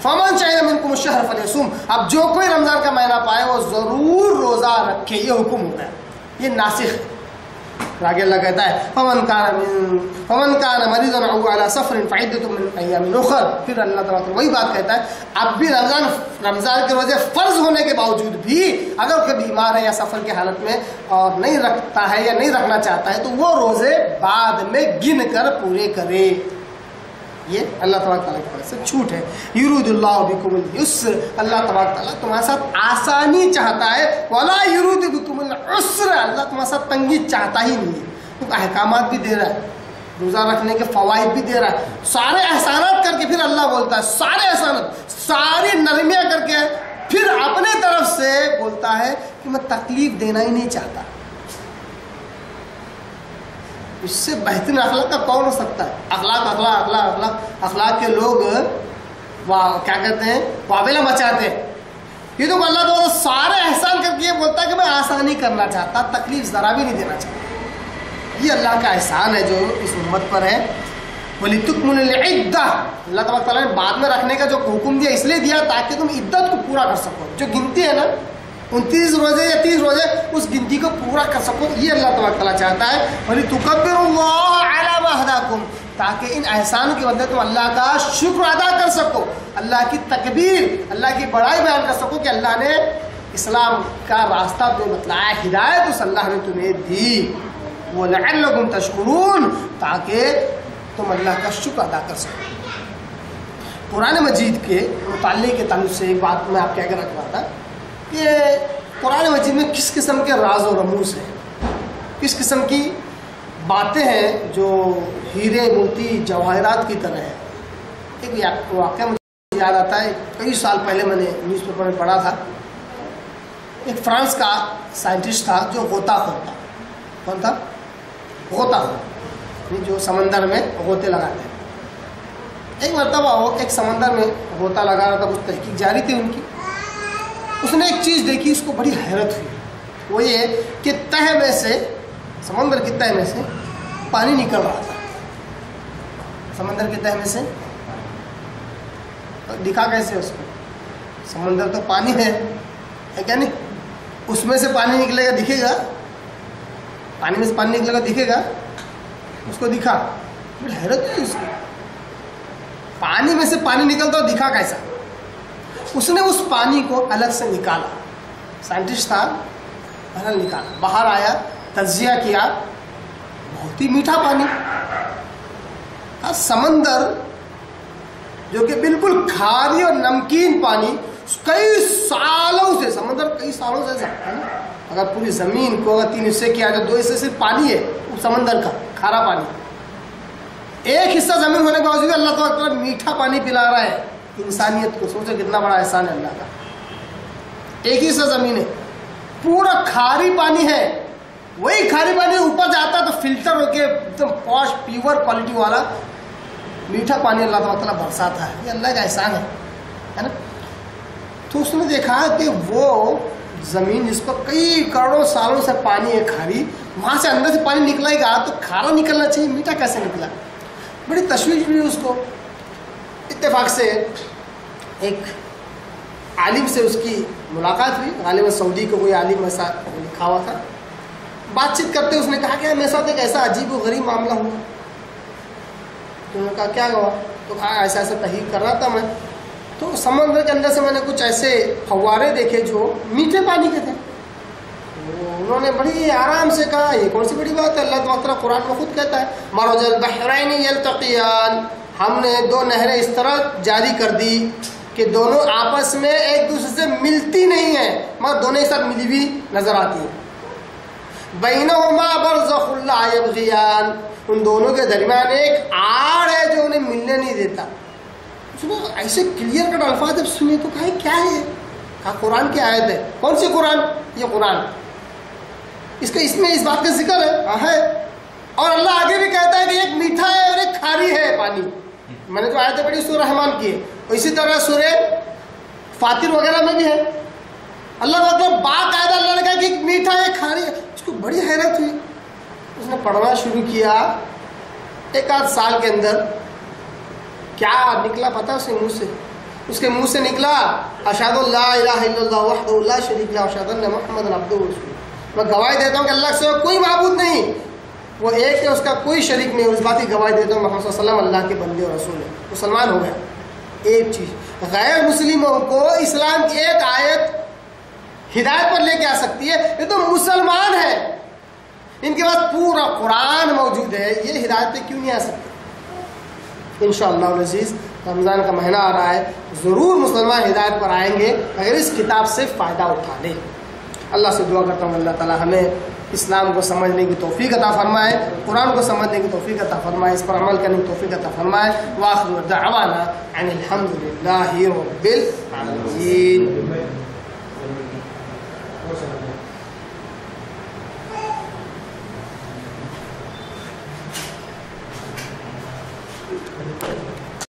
فَمَنْ شَهِدَ مِنْكُمُ الشَّهْرَ فَلْيَصُمْ، اب جو کوئی رمضان کا مہینہ پائے وہ ضرور روزہ رکھے، یہ حکم ہوتا ہے، یہ ناسخ ہے۔ آگے اللہ کہتا ہے فَمَنْ كَانَ مَرِيضًا أَوْ عَلَى سَفَرٍ فَعِدَّةٌ مِنْ أَيَّامٍ أُخَرَ، پھر اللہ تعالیٰ وہی بات کہتا ہے اب بھی رمضان کے روزے فرض ہونے کے باوجود بھی اگر کوئی بیمار ہے یا سفر کی حالت میں اور نہیں رکھتا ہے یا نہیں رکھنا چاہتا ہے تو وہ روزے بعد میں گن کر پورے کرے۔ یہ اللہ تبارک تعالیٰ کی طرف سے چھوٹ ہے۔ یرید اللہ بکم اليسر، اللہ تبارک تعالیٰ تمہارے ساتھ آسانی چاہتا ہے، ولا یرید بکم العسر، اللہ تمہارے ساتھ تنگی چاہتا ہی نہیں ہے۔ تو احکامات بھی دے رہا ہے، روزہ رکھنے کے فوائد بھی دے رہا ہے، سارے احسانات کر کے پھر اللہ بولتا ہے، سارے احسانات، ساری نرمیاں کر کے پھر اپنے طرف سے بولتا ہے کہ میں تکلیف دینا ہی نہیں چاہتا۔ اس سے بہترین اخلاق کا کون ہو سکتا ہے؟ اخلاق کے لوگ کیا کہتے ہیں، واویلا مچاتے ہیں۔ یہ تو اللہ تعالیٰ سارے احسان کر کے بولتا ہے کہ میں آسانی کرنا چاہتا، تکلیف ذرا بھی نہیں دینا چاہتا۔ یہ اللہ کا احسان ہے جو اس امت پر ہے۔ وَلِتُكْمِلُوا الْعِدَّةَ، اللہ تعالیٰ نے بعد میں رکھنے کا جو حکم دیا اس لیے دیا تاکہ تم عدت کو پورا کر سکو، جو گنتی ہے نا 29 روزے یا 30 روزے اس گنتی کو پورا کر سکو، یہ اللہ تعالیٰ چاہتا ہے۔ وَلِتُكَبِّرُوا اللَّهَ عَلَىٰ مَا هَدَاكُمْ، تاکہ ان احسان کے بدلے تم اللہ کا شکر ادا کر سکو، اللہ کی تکبیر، اللہ کی بڑائی بیان کر سکو کہ اللہ نے اسلام کا راستہ تمہیں بتلایا، ہدایت اس اللہ نے تمہیں دی۔ وَلَعَلَّكُمْ تَشْكُرُونَ، تاکہ تم اللہ کا شکر ادا کر سکو۔ قرآن مجید کے مطالعے کے تعلق سے ایک بات میں آپ کہہ کے رکھ رہا تھا کہ قرآن مجید میں کس قسم کے راز و رموز ہیں، کس قسم کی باتیں ہیں جو ہیرے موتی جواہرات کی طرح ہیں۔ ایک واقعہ مجھے یاد آتا ہے، کئی سال پہلے میں نے نیوز پیپر میں پڑھا تھا ایک فرانس کا سائنٹسٹ تھا جو غوطہ خور تھا. کون تھا؟ غوطہ خور، جو سمندر میں غوطے لگاتے ہیں. ایک مرتبہ وہ ایک سمندر میں غوطہ لگا رہا تھا، کچھ تحقیق جاری تھی ان کی. اس نے ایک چیز دیکھی، اس کو بڑی حیرت ہوئی. وہ یہ کہ تہ میں سے، سمندر کی تہ میں سے پانی نکل رہا تھا. سمندر کی تہ میں سے دکھا کیسے اس کو؟ سمندر تو پانی ہے کیا نہیں؟ اس میں سے پانی نکلے گا دکھے گا؟ پانی میں سے پانی نکلے گا دکھے گا؟ اس کو دکھا. بڑی حیرت ہوئی اس کو، پانی میں سے پانی نکلتا اور دکھا کیسا؟ اس نے اس پانی کو الگ سے نکالا. سائنٹسٹ تھا، الگ نکالا، باہر آیا، تجزیہ کیا، بہت ہی میٹھا پانی. سمندر جو کہ بالکل کھاری اور نمکین پانی، کئی سالوں سے، سمندر کئی سالوں سے ہے نا. اگر پوری زمین کو اگر 3 حصے کیا جائے، 2 حصے صرف پانی ہے سمندر کا، کھارا پانی. ایک حصہ زمین ہونے کے باوجود اللہ تعالیٰ میٹھا پانی پلا رہا ہے انسانیت کو. سوچو کتنا بڑا احسان ہے اللہ کا. ایک ہی حصہ زمین ہے، پورا کھاری پانی ہے. وہی کھاری پانی اوپر جاتا تو فلٹر ہو کے ایک دم پاش پیور کوالٹی والا میٹھا پانی اللہ تعالیٰ برساتا ہے. یہ اللہ کا احسان ہے نا. تو اس نے دیکھا کہ وہ زمین جس پر کئی کروڑوں سالوں سے پانی ہے کھاری، وہاں سے اندر سے پانی نکلا ہی گا تو کھارا نکلنا چاہیے، میٹھا کیسے نکلا؟ بڑی تشویش ہوئی اس کو. اتفاق سے ایک عالم سے اس کی ملاقات ہوئی. غالباً سعودی کو کوئی عالم ایسا لکھا ہوا تھا. بات چیت کرتے اس نے کہا کہ میرے ساتھ ایک ایسا عجیب و غریب معاملہ ہوا. تو انہوں نے کہا کیا ہوا؟ تو کہا ایسا ایسا تحقیق کر رہا تھا میں، تو سمندر کے اندر سے میں نے کچھ ایسے فوارے دیکھے جو میٹھے پانی کے تھے. انہوں نے بڑی آرام سے کہا یہ کون سی بڑی بات ہے، اللہ تعالیٰ قرآن میں خود کہتا ہے مرج البحرین یلتقیان، ہم نے 2 نہریں اس طرح جاری کر دی کہ دونوں آپس میں ایک دوسرے سے ملتی نہیں ہیں مگر دونوں ایک ساتھ ملی ہوئی نظر آتی ہیں. بینہما برزخ لا یبغیان، ان دونوں کے درمیان ایک آڑ ہے جو انہیں ملنے نہیں دیتا. ایسے کلیئر کٹ الفاظ جب سنے تو کہا کیا ہے؟ کہا قرآن کی آیت ہے. کون سی قرآن؟ یہ قرآن. اس میں اس بات کا ذکر ہے. اور اللہ آگے بھی کہتا ہے کہ ایک میٹھا ہے اور ایک کھاری ہے پانی. میں نے تو آیتیں پڑھی سورہ رحمان کی ہے، اور اسی طرح سورہ فاطر وغیرہ میں بھی ہے. اللہ مطلب باقاعدہ اللہ نے کہا کہ ایک میٹھا ہے ایک کھاری ہے. اس کو بڑی حیرت ہوئی. اس نے پڑھنا شروع کیا. 1 سال کے اندر کیا نکلا پتا اس کے منہ سے؟ اس کے منہ سے نکلا اشہد ان لا الہ الا اللہ وحدہ لا شریک لہ واشہد ان محمد عبدہ ورسولہ. میں گواہی دیتا ہوں کہ اللہ کے سوا کوئی معبود نہیں، وہ ایک ہے، اس کا کوئی شریک نہیں. اس بات کی گواہی دیتا ہوں محمد صلی اللہ علیہ وسلم اللہ کے بندے اور رسول ہیں. مسلمان ہو گیا. ایک چیز، غیر مسلموں کو اسلام کی ایک آیت ہدایت پر لے کے آ سکتی ہے. یہ تو مسلمان ہیں، ان کے پاس پورا قرآن موجود ہے، یہ ہدایت پہ کیوں نہیں آ سکتے؟ انشاءاللہ العزیز رمضان کا مہینہ آ رہا ہے، ضرور مسلمان ہدایت پر آئیں گے اگر اس کتاب سے فائدہ اٹھا لیں. اللہ سے دعا کرتا ہوں اللہ تعالیٰ ہمیں اسلام کو سمجھنے کی توفیق عطا فرمائے، قرآن کو سمجھنے کی توفیق عطا فرمائے، اس پر عمل کرنے کی توفیق عطا فرمائے. وآخر دعوانا ان الحمد للہ رب العالمین.